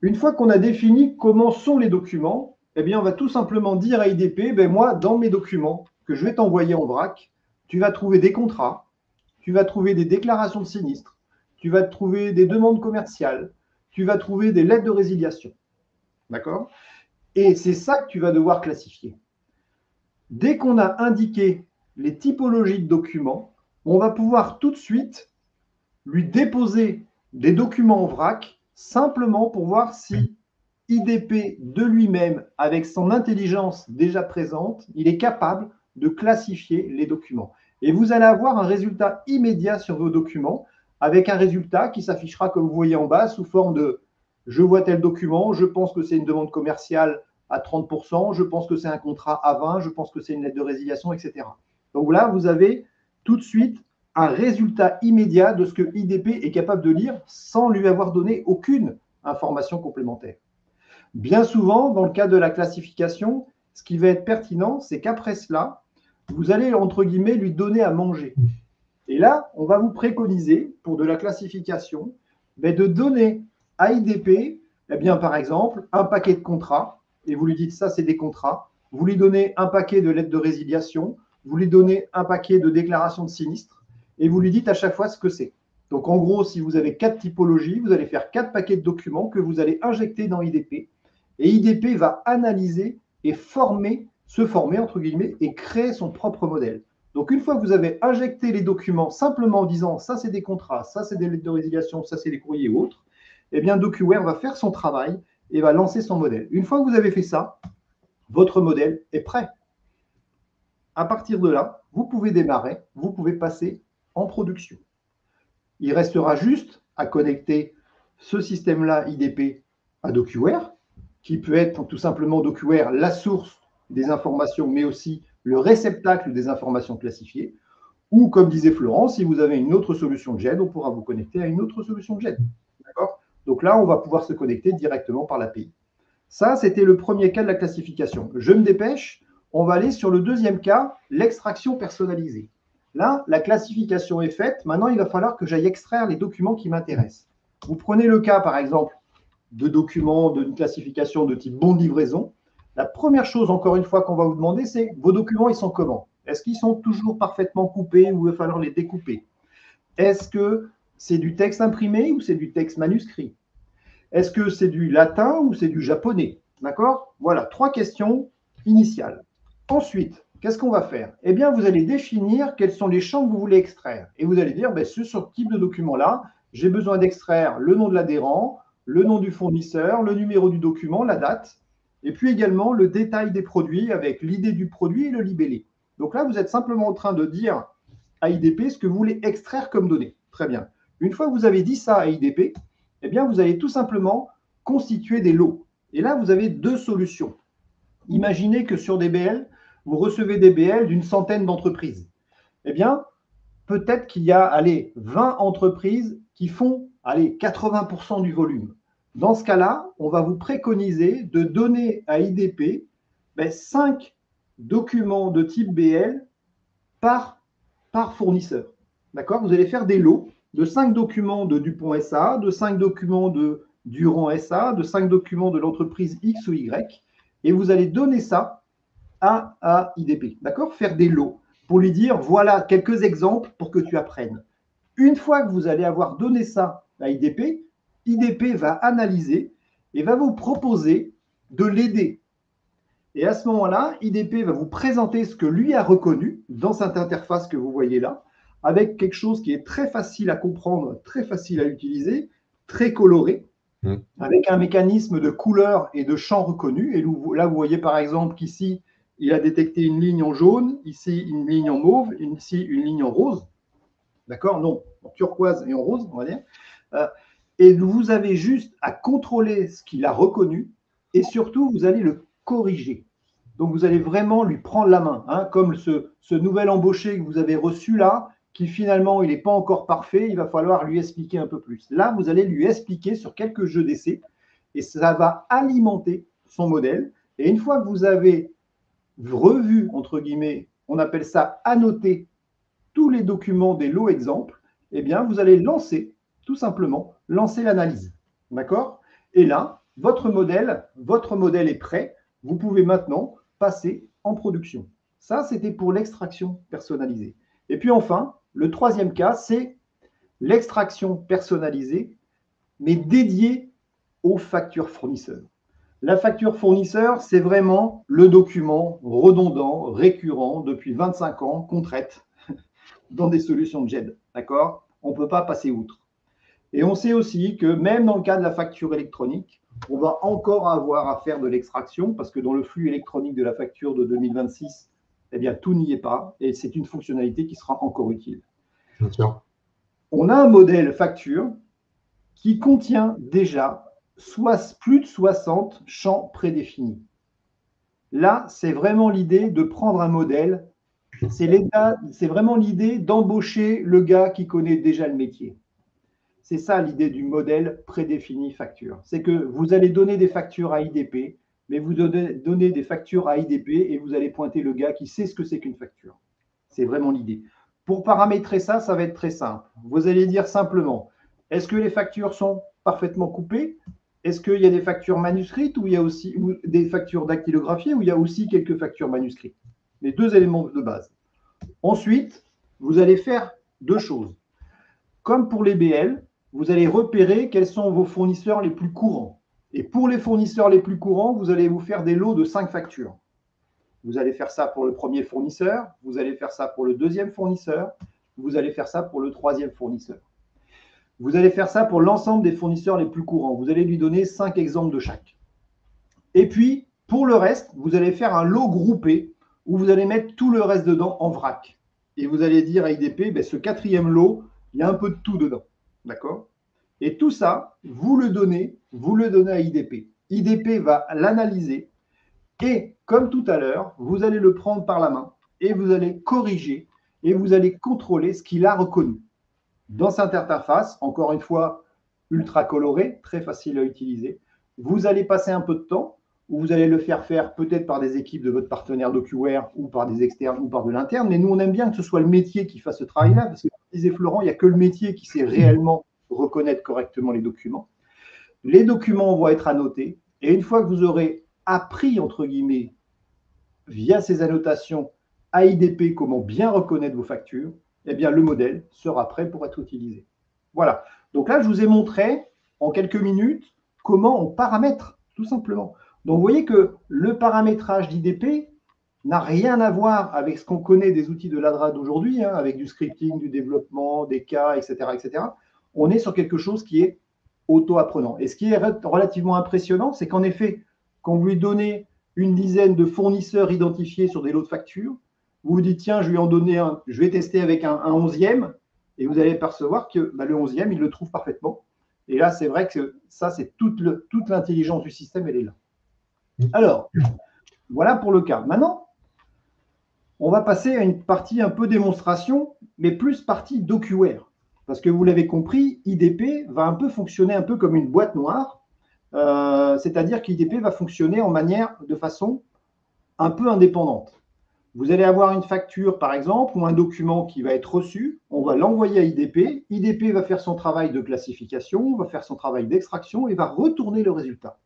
Une fois qu'on a défini comment sont les documents, on va tout simplement dire à IDP, moi, dans mes documents que je vais t'envoyer en vrac, tu vas trouver des contrats, tu vas trouver des déclarations de sinistre, tu vas trouver des demandes commerciales, tu vas trouver des lettres de résiliation. D'accord? Et c'est ça que tu vas devoir classifier. Dès qu'on a indiqué les typologies de documents, on va pouvoir tout de suite lui déposer des documents en vrac simplement pour voir si IDP de lui-même, avec son intelligence déjà présente, il est capable de classifier les documents. Et vous allez avoir un résultat immédiat sur vos documents avec un résultat qui s'affichera, comme vous voyez en bas, sous forme de « je vois tel document, je pense que c'est une demande commerciale à 30%, je pense que c'est un contrat à 20%, je pense que c'est une lettre de résiliation, etc. » Donc là, vous avez tout de suite un résultat immédiat de ce que IDP est capable de lire sans lui avoir donné aucune information complémentaire. Bien souvent, dans le cas de la classification, ce qui va être pertinent, c'est qu'après cela, vous allez, entre guillemets, lui donner à manger. Et là, on va vous préconiser, pour de la classification, de donner à IDP, par exemple, un paquet de contrats, et vous lui dites, ça, c'est des contrats. Vous lui donnez un paquet de lettres de résiliation, vous lui donnez un paquet de déclarations de sinistre, et vous lui dites à chaque fois ce que c'est. Donc, en gros, si vous avez 4 typologies, vous allez faire 4 paquets de documents que vous allez injecter dans IDP, et IDP va analyser et se former, entre guillemets, et créer son propre modèle. Donc, une fois que vous avez injecté les documents simplement en disant « ça, c'est des contrats, ça, c'est des lettres de résiliation, ça, c'est des courriers ou autres », DocuWare va faire son travail et va lancer son modèle. Une fois que vous avez fait ça, votre modèle est prêt. À partir de là, vous pouvez démarrer, vous pouvez passer en production. Il restera juste à connecter ce système-là IDP à DocuWare, qui peut être tout simplement DocuWare, la source des informations, mais aussi le réceptacle des informations classifiées. Ou, comme disait Florent, si vous avez une autre solution de GED, on pourra vous connecter à une autre solution de GED. D'accord? Donc là, on va pouvoir se connecter directement par l'API. Ça, c'était le premier cas de la classification. Je me dépêche, on va aller sur le deuxième cas, l'extraction personnalisée. Là, la classification est faite. Maintenant, il va falloir que j'aille extraire les documents qui m'intéressent. Vous prenez le cas, par exemple, de documents d'une classification de type bon de livraison. La première chose, encore une fois, qu'on va vous demander, c'est vos documents, ils sont comment? Est-ce qu'ils sont toujours parfaitement coupés ou il va falloir les découper? Est-ce que c'est du texte imprimé ou c'est du texte manuscrit? Est-ce que c'est du latin ou c'est du japonais? D'accord? Voilà, 3 questions initiales. Ensuite, qu'est-ce qu'on va faire? Eh bien, vous allez définir quels sont les champs que vous voulez extraire. Et vous allez dire, sur ce type de document-là, j'ai besoin d'extraire le nom de l'adhérent, le nom du fournisseur, le numéro du document, la date, et puis également le détail des produits avec l'idée du produit et le libellé. Donc là, vous êtes simplement en train de dire à IDP ce que vous voulez extraire comme données. Très bien. Une fois que vous avez dit ça à IDP, eh bien, vous allez tout simplement constituer des lots. Et là, vous avez 2 solutions. Imaginez que sur des BL, vous recevez des BL d'une centaine d'entreprises. Eh bien, peut-être qu'il y a, allez, 20 entreprises qui font, allez, 80% du volume. Dans ce cas-là, on va vous préconiser de donner à IDP 5 documents de type BL par fournisseur. D'accord? Vous allez faire des lots de 5 documents de Dupont SA, de 5 documents de Durand SA, de 5 documents de l'entreprise X ou Y, et vous allez donner ça à IDP. D'accord? Faire des lots pour lui dire, voilà quelques exemples pour que tu apprennes. Une fois que vous allez avoir donné ça à IDP, IDP va analyser et va vous proposer de l'aider. Et à ce moment-là, IDP va vous présenter ce que lui a reconnu dans cette interface que vous voyez là, avec quelque chose qui est très facile à comprendre, très facile à utiliser, très coloré, avec un mécanisme de couleur et de champ reconnu. Et là, vous voyez par exemple qu'ici, il a détecté une ligne en jaune, ici une ligne en mauve, ici une ligne en rose. D'accord? Non, en turquoise et en rose, on va dire. Et vous avez juste à contrôler ce qu'il a reconnu et surtout, vous allez le corriger. Donc, vous allez vraiment lui prendre la main, hein, comme ce nouvel embauché que vous avez reçu là, qui finalement, il n'est pas encore parfait, il va falloir lui expliquer un peu plus. Là, vous allez lui expliquer sur quelques jeux d'essai et ça va alimenter son modèle. Et une fois que vous avez revu, entre guillemets, on appelle ça annoter tous les documents des lots exemples, eh bien, vous allez lancer, tout simplement, lancer l'analyse. D'accord? Et là, votre modèle est prêt. Vous pouvez maintenant passer en production. Ça, c'était pour l'extraction personnalisée. Et puis enfin, le troisième cas, c'est l'extraction personnalisée, mais dédiée aux factures fournisseurs. La facture fournisseur, c'est vraiment le document redondant, récurrent, depuis 25 ans, qu'on traite dans des solutions de GED. D'accord? On ne peut pas passer outre. Et on sait aussi que même dans le cas de la facture électronique, on va encore avoir à faire de l'extraction parce que dans le flux électronique de la facture de 2026, eh bien, tout n'y est pas et c'est une fonctionnalité qui sera encore utile. Bien sûr. On a un modèle facture qui contient déjà plus de 60 champs prédéfinis. Là, c'est vraiment l'idée de prendre un modèle. C'est vraiment l'idée d'embaucher le gars qui connaît déjà le métier. C'est ça l'idée du modèle prédéfini facture. C'est que vous allez donner des factures à IDP, mais vous donnez des factures à IDP et vous allez pointer le gars qui sait ce que c'est qu'une facture. C'est vraiment l'idée. Pour paramétrer ça, ça va être très simple. Vous allez dire simplement, est-ce que les factures sont parfaitement coupées? Est-ce qu'il y a des factures manuscrites ou il y a aussi des factures dactylographiées ou il y a aussi quelques factures manuscrites? Les 2 éléments de base. Ensuite, vous allez faire 2 choses. Comme pour les BL, vous allez repérer quels sont vos fournisseurs les plus courants. Et pour les fournisseurs les plus courants, vous allez vous faire des lots de 5 factures. Vous allez faire ça pour le premier fournisseur, vous allez faire ça pour le deuxième fournisseur, vous allez faire ça pour le troisième fournisseur. Vous allez faire ça pour l'ensemble des fournisseurs les plus courants. Vous allez lui donner 5 exemples de chaque. Et puis, pour le reste, vous allez faire un lot groupé où vous allez mettre tout le reste dedans en vrac. Et vous allez dire à IDP, ce 4e lot, il y a un peu de tout dedans. D'accord? Et tout ça, vous le donnez à IDP. IDP va l'analyser et, comme tout à l'heure, vous allez le prendre par la main et vous allez corriger et vous allez contrôler ce qu'il a reconnu. Dans cette interface, encore une fois, ultra colorée, très facile à utiliser, vous allez passer un peu de temps où vous allez le faire faire peut-être par des équipes de votre partenaire DocuWare ou par des externes ou par de l'interne. Mais nous, on aime bien que ce soit le métier qui fasse ce travail-là, parce que, comme disait Florent, il n'y a que le métier qui sait réellement reconnaître correctement les documents. Les documents vont être annotés. Et une fois que vous aurez appris, entre guillemets, via ces annotations à IDP, comment bien reconnaître vos factures, eh bien, le modèle sera prêt pour être utilisé. Voilà. Donc là, je vous ai montré en quelques minutes comment on paramètre, tout simplement. Donc, vous voyez que le paramétrage d'IDP n'a rien à voir avec ce qu'on connaît des outils de l'ADRA d'aujourd'hui, hein, avec du scripting, du développement, des cas, etc., etc. On est sur quelque chose qui est auto-apprenant. Et ce qui est relativement impressionnant, c'est qu'en effet, quand vous lui donnez une dizaine de fournisseurs identifiés sur des lots de factures, vous vous dites, tiens, je vais en donner un, je vais tester avec un 11e, et vous allez percevoir que le 11e, il le trouve parfaitement. Et là, c'est vrai que ça, c'est toute l'intelligence du système, elle est là. Alors, voilà pour le cas. Maintenant, on va passer à une partie un peu démonstration, mais plus partie DocuWare. Parce que vous l'avez compris, IDP va un peu fonctionner un peu comme une boîte noire. C'est-à-dire qu'IDP va fonctionner de façon un peu indépendante. Vous allez avoir une facture, par exemple, ou un document qui va être reçu. On va l'envoyer à IDP. IDP va faire son travail de classification, va faire son travail d'extraction et va retourner le résultat.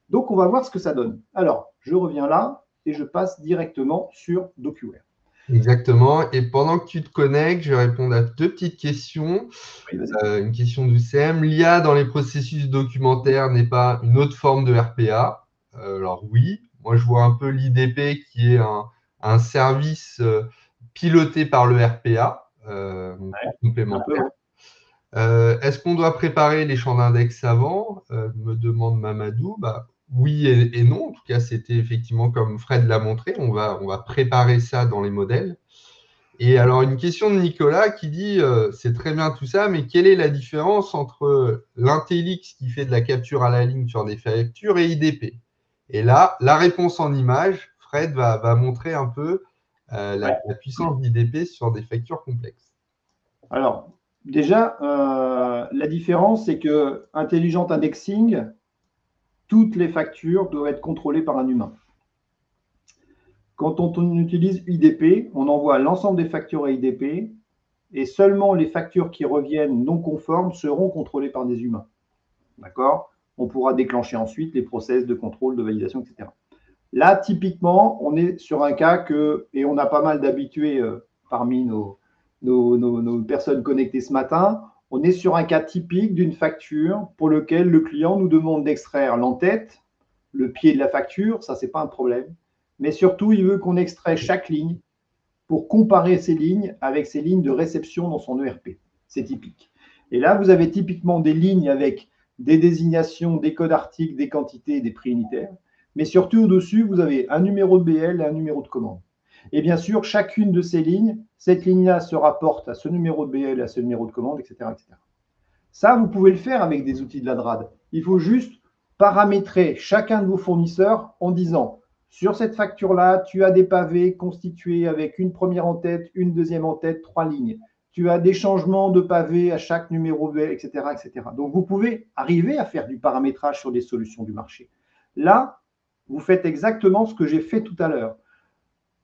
Donc, on va voir ce que ça donne. Alors, je reviens là et je passe directement sur DocuWare. Exactement. Et pendant que tu te connectes, je vais répondre à deux petites questions. Oui, Une question du CM. L'IA dans les processus documentaires n'est pas une autre forme de RPA? Alors oui, moi je vois un peu l'IDP qui est un service piloté par le RPA, complémentaire. Est-ce qu'on doit préparer les champs d'index avant? Me demande Mamadou. Bah, oui et non. En tout cas, c'était effectivement comme Fred l'a montré. On va préparer ça dans les modèles. Et alors, une question de Nicolas qui dit c'est très bien tout ça, mais quelle est la différence entre l'Intellix qui fait de la capture à la ligne sur des factures et IDP? Et là, la réponse en image, Fred va montrer un peu la puissance d'IDP sur des factures complexes. Alors, déjà, la différence, c'est que Intelligent Indexing, toutes les factures doivent être contrôlées par un humain. Quand on utilise IDP, on envoie l'ensemble des factures à IDP et seulement les factures qui reviennent non conformes seront contrôlées par des humains. D'accord? On pourra déclencher ensuite les process de contrôle, de validation, etc. Là, typiquement, on est sur un cas et on a pas mal d'habitués parmi nos personnes connectées ce matin, on est sur un cas typique d'une facture pour lequel le client nous demande d'extraire l'entête, le pied de la facture, ça, ce n'est pas un problème. Mais surtout, il veut qu'on extrait chaque ligne pour comparer ces lignes avec ces lignes de réception dans son ERP. C'est typique. Et là, vous avez typiquement des lignes avec des désignations, des codes articles, des quantités, des prix unitaires. Mais surtout, au-dessus, vous avez un numéro de BL et un numéro de commande. Et bien sûr, chacune de ces lignes, cette ligne-là se rapporte à ce numéro de BL, à ce numéro de commande, etc., etc. Ça, vous pouvez le faire avec des outils de la DRAD. Il faut juste paramétrer chacun de vos fournisseurs en disant sur cette facture-là, tu as des pavés constitués avec une première en-tête, une deuxième en-tête, 3 lignes. Tu as des changements de pavés à chaque numéro BL, etc., etc. Donc, vous pouvez arriver à faire du paramétrage sur des solutions du marché. Là, vous faites exactement ce que j'ai fait tout à l'heure.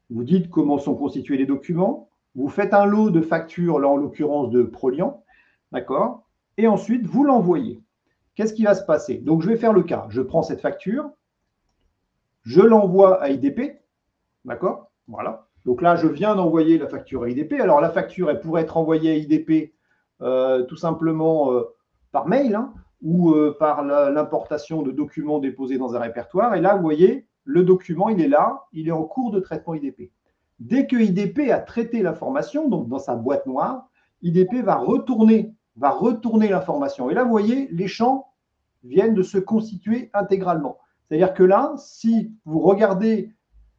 Vous dites comment sont constitués les documents. Vous faites un lot de factures, là en l'occurrence de Proliant, d'accord? Et ensuite, vous l'envoyez. Qu'est-ce qui va se passer? Donc, je vais faire le cas. Je prends cette facture, je l'envoie à IDP, d'accord? Voilà. Donc là, je viens d'envoyer la facture à IDP. Alors, la facture, elle pourrait être envoyée à IDP tout simplement par mail hein, ou par l'importation de documents déposés dans un répertoire. Et là, vous voyez, le document, il est là, il est en cours de traitement IDP. Dès que IDP a traité l'information, donc dans sa boîte noire, IDP va retourner l'information. Et là, vous voyez, les champs viennent de se constituer intégralement. C'est-à-dire que là, si vous regardez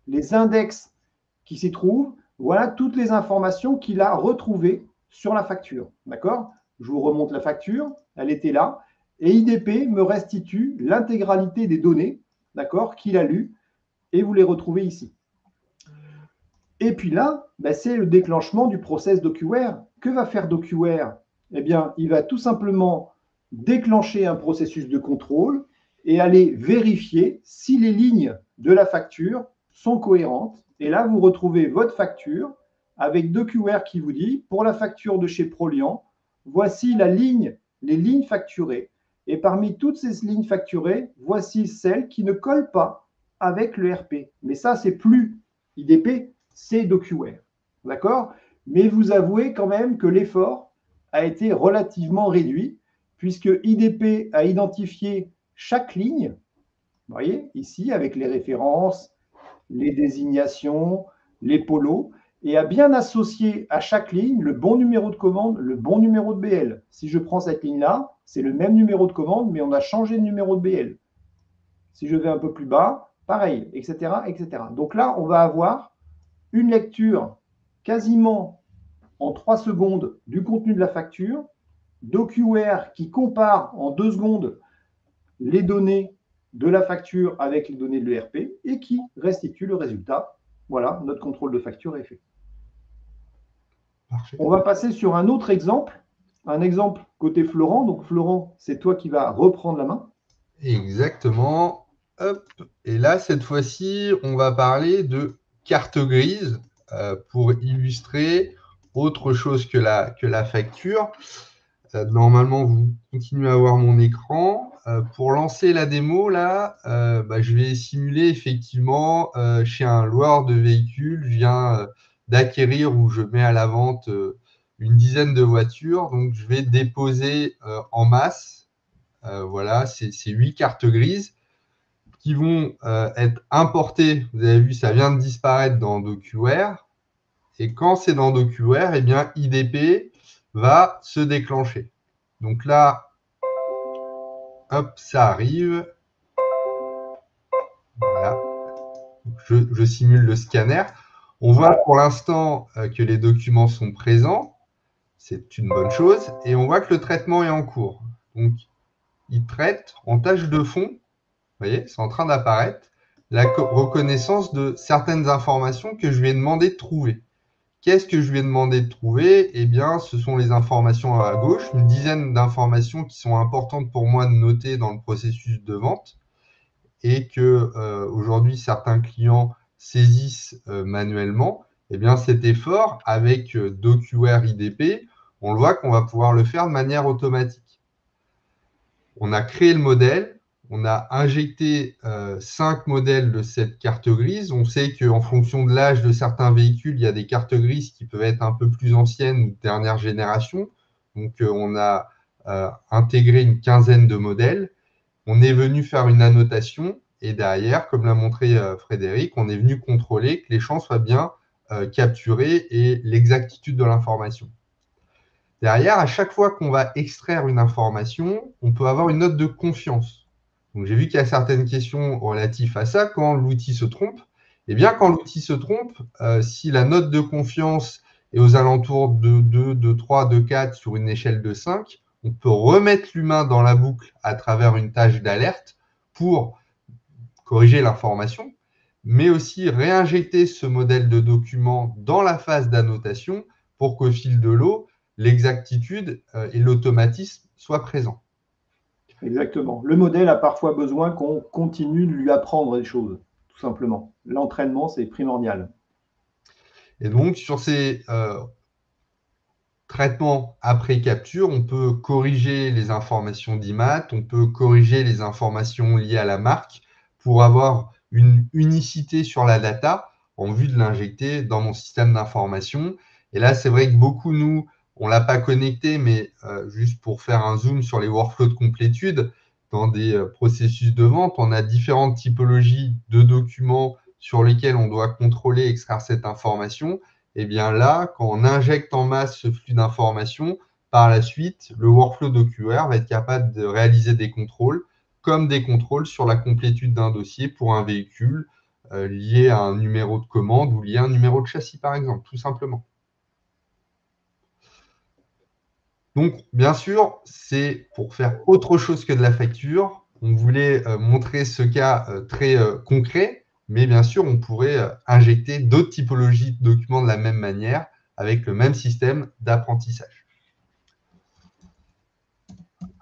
les index qui s'y trouvent, voilà toutes les informations qu'il a retrouvées sur la facture. D'accord? Je vous remonte la facture, elle était là, et IDP me restitue l'intégralité des données, d'accord, qu'il a lues, et vous les retrouvez ici. Et puis là, c'est le déclenchement du process DocuWare. Que va faire DocuWare? Eh bien, il va tout simplement déclencher un processus de contrôle et aller vérifier si les lignes de la facture sont cohérentes. Et là, vous retrouvez votre facture avec DocuWare qui vous dit, pour la facture de chez Proliant, voici les lignes facturées. Et parmi toutes ces lignes facturées, voici celles qui ne collent pas avec le RP. Mais ça, c'est plus IDP, c'est DocuWare. D'accord? Mais vous avouez quand même que l'effort a été relativement réduit, puisque IDP a identifié chaque ligne, vous voyez, ici, avec les références, les désignations, les polos, et a bien associé à chaque ligne le bon numéro de commande, le bon numéro de BL. Si je prends cette ligne-là, c'est le même numéro de commande, mais on a changé de numéro de BL. Si je vais un peu plus bas, pareil, etc., etc. Donc là, on va avoir une lecture quasiment en 3 secondes du contenu de la facture, DocuWare qui compare en 2 secondes les données de la facture avec les données de l'ERP et qui restitue le résultat. Voilà, notre contrôle de facture est fait. Parfait. On va passer sur un autre exemple, un exemple côté Florent. Donc Florent, c'est toi qui vas reprendre la main. Exactement. Hop. Et là, cette fois-ci, on va parler de carte grise pour illustrer autre chose que la facture. Normalement, vous continuez à voir mon écran. Pour lancer la démo, là, je vais simuler effectivement chez un loueur de véhicules. Je viens d'acquérir ou je mets à la vente une dizaine de voitures. Donc, je vais déposer en masse. Voilà, c'est 8 cartes grises qui vont être importées. Vous avez vu, ça vient de disparaître dans DocuWare. Et quand c'est dans DocuWare, eh bien, IDP va se déclencher. Donc là, hop, ça arrive. Voilà. Je simule le scanner. On voit pour l'instant que les documents sont présents. C'est une bonne chose. Et on voit que le traitement est en cours. Donc, il traite en tâche de fond. Vous voyez, c'est en train d'apparaître la reconnaissance de certaines informations que je lui ai demandé de trouver. Qu'est-ce que je lui ai demandé de trouver? Eh bien, ce sont les informations à gauche, une dizaine d'informations qui sont importantes pour moi de noter dans le processus de vente et que aujourd'hui certains clients saisissent manuellement. Eh bien, cet effort avec DocuWare IDP, on le voit qu'on va pouvoir le faire de manière automatique. On a créé le modèle, on a injecté 5 modèles de cette carte grise. On sait qu'en fonction de l'âge de certains véhicules, il y a des cartes grises qui peuvent être un peu plus anciennes ou de dernière génération. Donc, on a intégré une quinzaine de modèles. On est venu faire une annotation et derrière, comme l'a montré Frédéric, on est venu contrôler que les champs soient bien capturés et l'exactitude de l'information. Derrière, à chaque fois qu'on va extraire une information, on peut avoir une note de confiance. Donc, j'ai vu qu'il y a certaines questions relatives à ça. Quand l'outil se trompe, eh bien, quand l'outil se trompe, si la note de confiance est aux alentours de 2, de 3, de 4 sur une échelle de 5, on peut remettre l'humain dans la boucle à travers une tâche d'alerte pour corriger l'information, mais aussi réinjecter ce modèle de document dans la phase d'annotation pour qu'au fil de l'eau, l'exactitude et l'automatisme soient présents. Exactement. Le modèle a parfois besoin qu'on continue de lui apprendre des choses, tout simplement. L'entraînement, c'est primordial. Et donc, sur ces traitements après capture, on peut corriger les informations d'IMAT, on peut corriger les informations liées à la marque pour avoir une unicité sur la data en vue de l'injecter dans mon système d'information. Et là, c'est vrai que beaucoup, nous, on ne l'a pas connecté, mais juste pour faire un zoom sur les workflows de complétude, dans des processus de vente, on a différentes typologies de documents sur lesquels on doit contrôler et extraire cette information. Et bien là, quand on injecte en masse ce flux d'informations, par la suite, le workflow DocuWare va être capable de réaliser des contrôles, comme des contrôles sur la complétude d'un dossier pour un véhicule lié à un numéro de commande ou lié à un numéro de châssis, par exemple, tout simplement. Donc, bien sûr, c'est pour faire autre chose que de la facture. On voulait montrer ce cas très concret, mais bien sûr, on pourrait injecter d'autres typologies de documents de la même manière avec le même système d'apprentissage.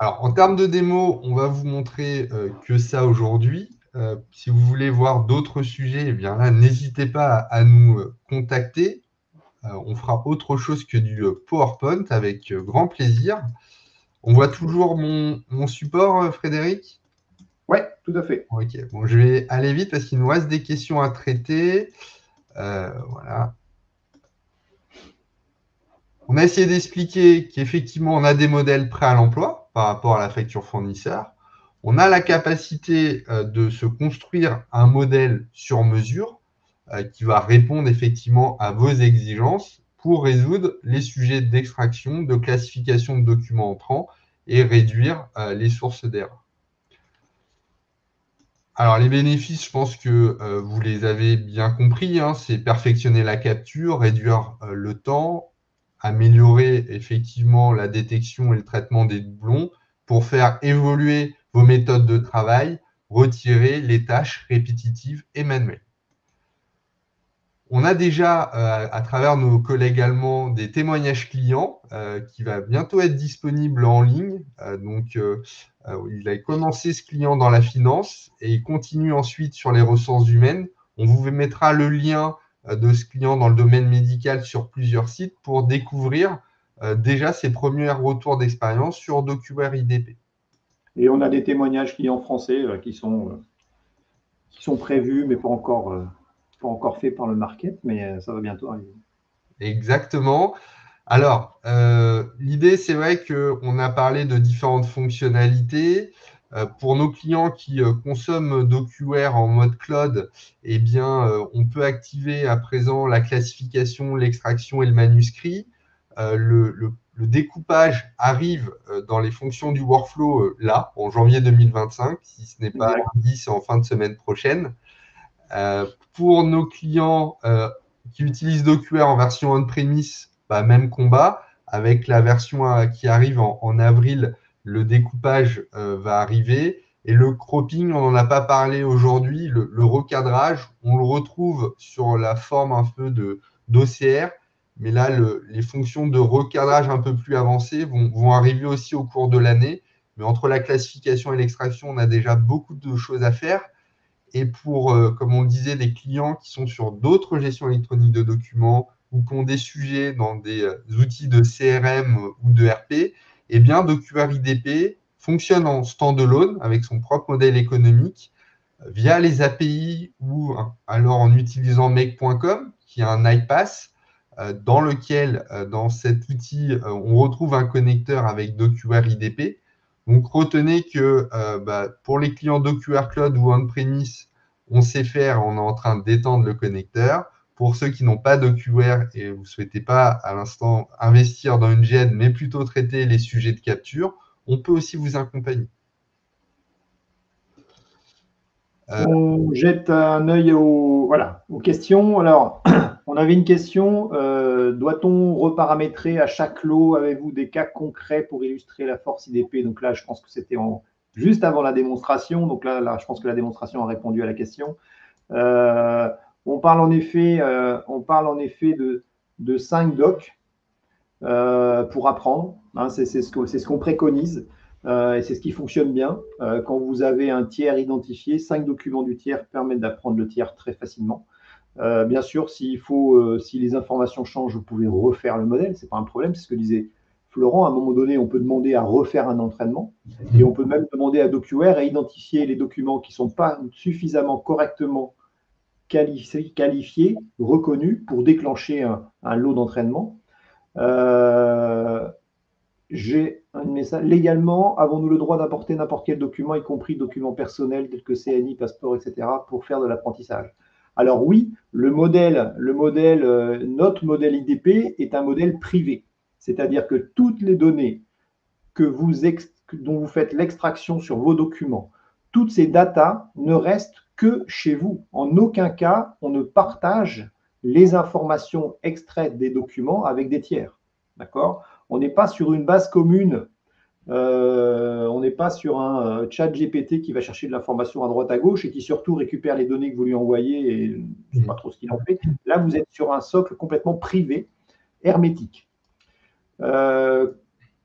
Alors, en termes de démo, on va vous montrer que ça aujourd'hui. Si vous voulez voir d'autres sujets, eh bien là, n'hésitez pas à nous contacter. On fera autre chose que du PowerPoint avec grand plaisir. On voit toujours mon support, Frédéric? Oui, tout à fait. Ok, bon, je vais aller vite parce qu'il nous reste des questions à traiter. Voilà. On a essayé d'expliquer qu'effectivement, on a des modèles prêts à l'emploi par rapport à la facture fournisseur. On a la capacité de se construire un modèle sur mesure qui va répondre effectivement à vos exigences pour résoudre les sujets d'extraction, de classification de documents entrants et réduire les sources d'erreur. Alors, les bénéfices, je pense que vous les avez bien compris, hein, c'est perfectionner la capture, réduire le temps, améliorer effectivement la détection et le traitement des doublons pour faire évoluer vos méthodes de travail, retirer les tâches répétitives et manuelles. On a déjà, à travers nos collègues allemands, des témoignages clients qui va bientôt être disponible en ligne. Il a commencé ce client dans la finance et il continue ensuite sur les ressources humaines. On vous mettra le lien de ce client dans le domaine médical sur plusieurs sites pour découvrir déjà ses premiers retours d'expérience sur DocuWare IDP. Et on a des témoignages clients français qui sont prévus, mais pas encore faits par le market, mais ça va bientôt arriver. Exactement. Alors, l'idée, c'est vrai qu'on a parlé de différentes fonctionnalités. Pour nos clients qui consomment DocuWare en mode cloud, eh bien, on peut activer à présent la classification, l'extraction et le manuscrit. Le découpage arrive dans les fonctions du workflow là, en janvier 2025. Si ce n'est pas dit, c'est en fin de semaine prochaine. Pour nos clients qui utilisent DocuWare en version on-premise, même combat. Avec la version qui arrive en avril, le découpage va arriver. Et le cropping, on n'en a pas parlé aujourd'hui, le recadrage, on le retrouve sur la forme un peu d'OCR. Mais là, les fonctions de recadrage un peu plus avancées vont arriver aussi au cours de l'année. Mais entre la classification et l'extraction, on a déjà beaucoup de choses à faire. Et pour, comme on le disait, des clients qui sont sur d'autres gestions électroniques de documents ou qui ont des sujets dans des outils de CRM ou de RP, eh bien, DocuWare IDP fonctionne en standalone avec son propre modèle économique via les API ou alors en utilisant make.com, qui est un iPass, dans lequel, dans cet outil, on retrouve un connecteur avec DocuWare IDP. Donc, retenez que pour les clients DocuWare Cloud ou on-premise, on sait faire, on est en train d'étendre le connecteur. Pour ceux qui n'ont pas DocuWare et vous ne souhaitez pas à l'instant investir dans une GED, mais plutôt traiter les sujets de capture, on peut aussi vous accompagner. On jette un œil aux questions. Alors, on avait une question. Doit-on reparamétrer à chaque lot? Avez-vous des cas concrets pour illustrer la force IDP? Donc là, je pense que c'était juste avant la démonstration. Donc là, je pense que la démonstration a répondu à la question. On parle en effet de 5 docs pour apprendre. Hein, c'est ce qu'on préconise. Et c'est ce qui fonctionne bien. Quand vous avez un tiers identifié, 5 documents du tiers permettent d'apprendre le tiers très facilement. Bien sûr, si les informations changent, vous pouvez refaire le modèle, ce n'est pas un problème, c'est ce que disait Florent. À un moment donné, on peut demander à refaire un entraînement et on peut même demander à DocuWare à identifier les documents qui ne sont pas suffisamment correctement qualifiés, reconnus pour déclencher un lot d'entraînement. J'ai un message. Légalement, avons-nous le droit d'apporter n'importe quel document, y compris documents personnels tels que CNI, passeport, etc., pour faire de l'apprentissage? Alors oui, notre modèle IDP est un modèle privé. C'est-à-dire que toutes les données dont vous faites l'extraction sur vos documents, toutes ces datas ne restent que chez vous. En aucun cas, on ne partage les informations extraites des documents avec des tiers. D'accord? On n'est pas sur une base commune. On n'est pas sur un chat GPT qui va chercher de l'information à droite à gauche et qui surtout récupère les données que vous lui envoyez et je ne sais pas trop ce qu'il en fait. Là, vous êtes sur un socle complètement privé, hermétique.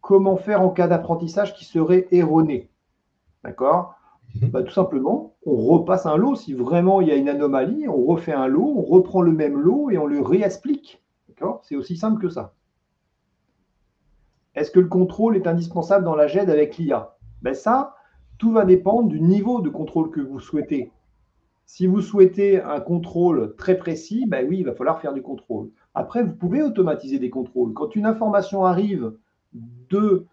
comment faire en cas d'apprentissage qui serait erroné. D'accord? Mhm. Tout simplement, on repasse un lot. Si vraiment il y a une anomalie, on refait un lot, on reprend le même lot et on le réexplique. D'accord? C'est aussi simple que ça. Est-ce que le contrôle est indispensable dans la GED avec l'IA? Ça, tout va dépendre du niveau de contrôle que vous souhaitez. Si vous souhaitez un contrôle très précis, oui, il va falloir faire du contrôle. Après, vous pouvez automatiser des contrôles. Quand une information arrive de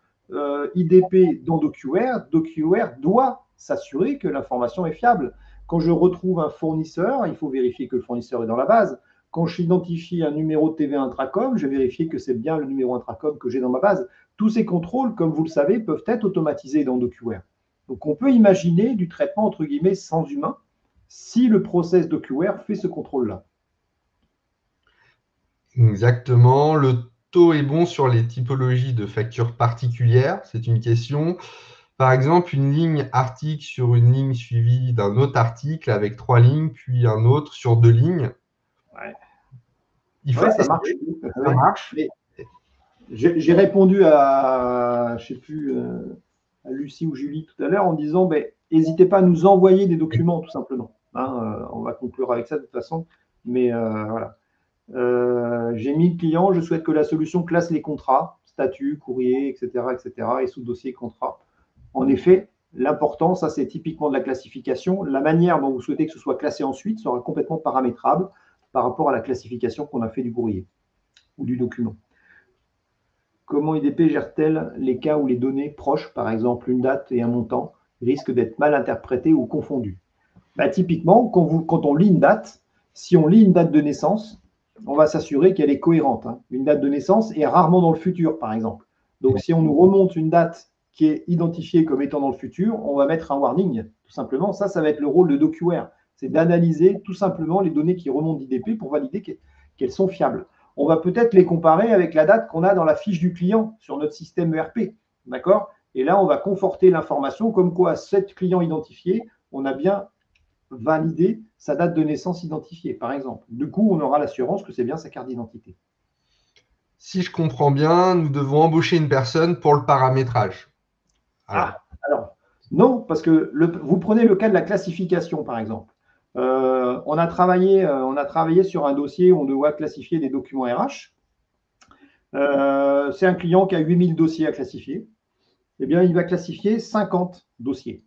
IDP dans DocuWare, DocuWare doit s'assurer que l'information est fiable. Quand je retrouve un fournisseur, il faut vérifier que le fournisseur est dans la base. Quand j'identifie un numéro de TVA intracom, je vérifie que c'est bien le numéro intracom que j'ai dans ma base. Tous ces contrôles, comme vous le savez, peuvent être automatisés dans DocuWare. Donc, on peut imaginer du traitement, entre guillemets, sans humain, si le process DocuWare fait ce contrôle-là. Exactement. Le taux est bon sur les typologies de factures particulières. C'est une question. Par exemple, une ligne article sur une ligne suivie d'un autre article avec 3 lignes, puis un autre sur 2 lignes. Ouais. Il faut Ça marche. ça marche. J'ai répondu à, je sais plus, à Lucie ou Julie tout à l'heure en disant, n'hésitez pas à nous envoyer des documents, tout simplement. On va conclure avec ça de toute façon. Mais voilà. J'ai mis le client, je souhaite que la solution classe les contrats, statut, courrier, etc., et sous-dossier contrat. En effet, l'important, ça c'est typiquement de la classification. La manière dont vous souhaitez que ce soit classé ensuite sera complètement paramétrable par rapport à la classification qu'on a fait du courrier ou du document. Comment IDP gère-t-elle les cas où les données proches, par exemple une date et un montant, risquent d'être mal interprétées ou confondues? Typiquement, quand on lit une date, si on lit une date de naissance, on va s'assurer qu'elle est cohérente. Une date de naissance est rarement dans le futur, par exemple. Donc, si on nous remonte une date qui est identifiée comme étant dans le futur, on va mettre un warning, tout simplement. Ça va être le rôle de DocuWare. C'est d'analyser tout simplement les données qui remontent d'IDP pour valider qu'elles sont fiables. On va peut-être les comparer avec la date qu'on a dans la fiche du client sur notre système ERP. D'accord? Et là, on va conforter l'information comme quoi cet client identifié, on a bien validé sa date de naissance identifiée, par exemple. Du coup, on aura l'assurance que c'est bien sa carte d'identité. Si je comprends bien, nous devons embaucher une personne pour le paramétrage. Alors, non, parce que vous prenez le cas de la classification, par exemple. On a travaillé sur un dossier où on doit classifier des documents RH. C'est un client qui a 8000 dossiers à classifier. Eh bien, il va classifier 50 dossiers.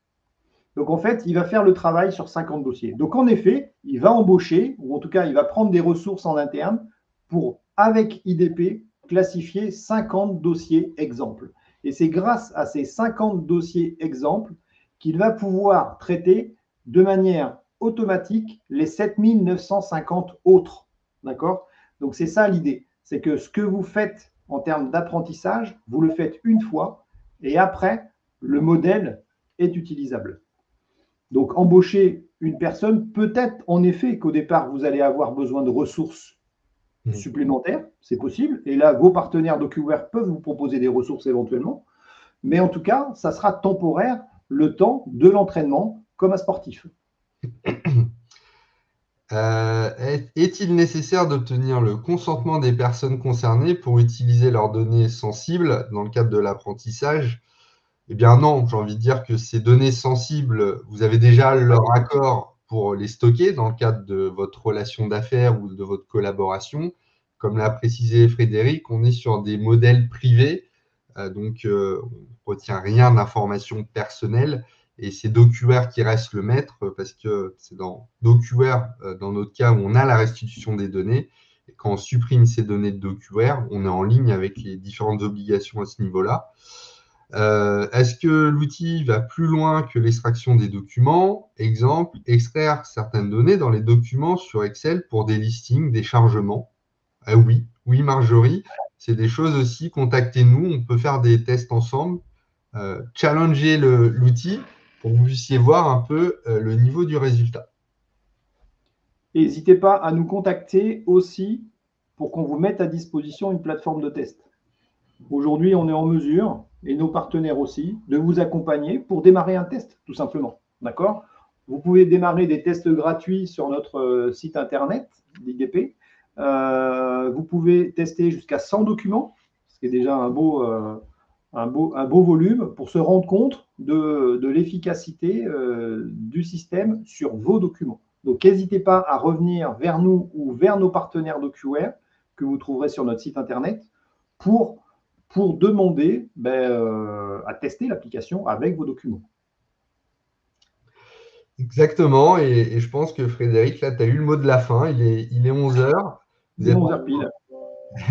Donc, en fait, il va faire le travail sur 50 dossiers. Donc, en effet, il va embaucher, ou en tout cas, il va prendre des ressources en interne pour, avec IDP, classifier 50 dossiers exemples. Et c'est grâce à ces 50 dossiers exemples qu'il va pouvoir traiter de manière automatique les 7950 autres. D'accord? Donc, c'est ça l'idée. C'est que ce que vous faites en termes d'apprentissage, vous le faites une fois et après, le modèle est utilisable. Donc, embaucher une personne, peut-être en effet qu'au départ, vous allez avoir besoin de ressources supplémentaires, c'est possible. Et là, vos partenaires DocuWare peuvent vous proposer des ressources éventuellement. Mais en tout cas, ça sera temporaire le temps de l'entraînement comme un sportif. Est-il nécessaire d'obtenir le consentement des personnes concernées pour utiliser leurs données sensibles dans le cadre de l'apprentissage? Eh bien non, j'ai envie de dire que ces données sensibles, vous avez déjà leur accord pour les stocker dans le cadre de votre relation d'affaires ou de votre collaboration. Comme l'a précisé Frédéric, on est sur des modèles privés, donc on ne retient rien d'informations personnelles. Et c'est DocuWare qui reste le maître parce que c'est dans DocuWare, dans notre cas, où on a la restitution des données. Et quand on supprime ces données de DocuWare, on est en ligne avec les différentes obligations à ce niveau-là. Est-ce que l'outil va plus loin que l'extraction des documents? Exemple, extraire certaines données dans les documents sur Excel pour des listings, des chargements. Oui, Marjorie, c'est des choses aussi. Contactez-nous, on peut faire des tests ensemble. Challenger l'outil pour que vous puissiez voir un peu le niveau du résultat. N'hésitez pas à nous contacter aussi pour qu'on vous mette à disposition une plateforme de test. Aujourd'hui, on est en mesure, et nos partenaires aussi, de vous accompagner pour démarrer un test, tout simplement. D'accord? Vous pouvez démarrer des tests gratuits sur notre site internet d'IDP. Vous pouvez tester jusqu'à 100 documents, ce qui est déjà un beau un beau volume pour se rendre compte de l'efficacité du système sur vos documents. Donc, n'hésitez pas à revenir vers nous ou vers nos partenaires DocuWare que vous trouverez sur notre site internet pour demander à tester l'application avec vos documents. Exactement, et je pense que Frédéric, là, tu as eu le mot de la fin. Il est 11 heures. C'est 11h pile.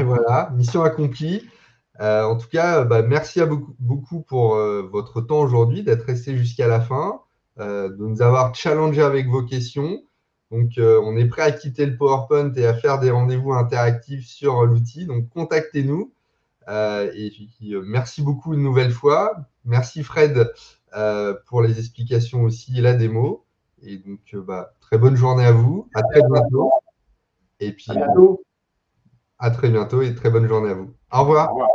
Voilà, mission accomplie. En tout cas, merci à beaucoup pour votre temps aujourd'hui, d'être resté jusqu'à la fin, de nous avoir challengé avec vos questions. Donc, on est prêt à quitter le PowerPoint et à faire des rendez-vous interactifs sur l'outil. Donc, contactez-nous. Et puis, merci beaucoup une nouvelle fois. Merci Fred pour les explications aussi et la démo. Et donc, très bonne journée à vous. À très bientôt. Et puis, à bientôt. à très bientôt et très bonne journée à vous. Au revoir. Au revoir.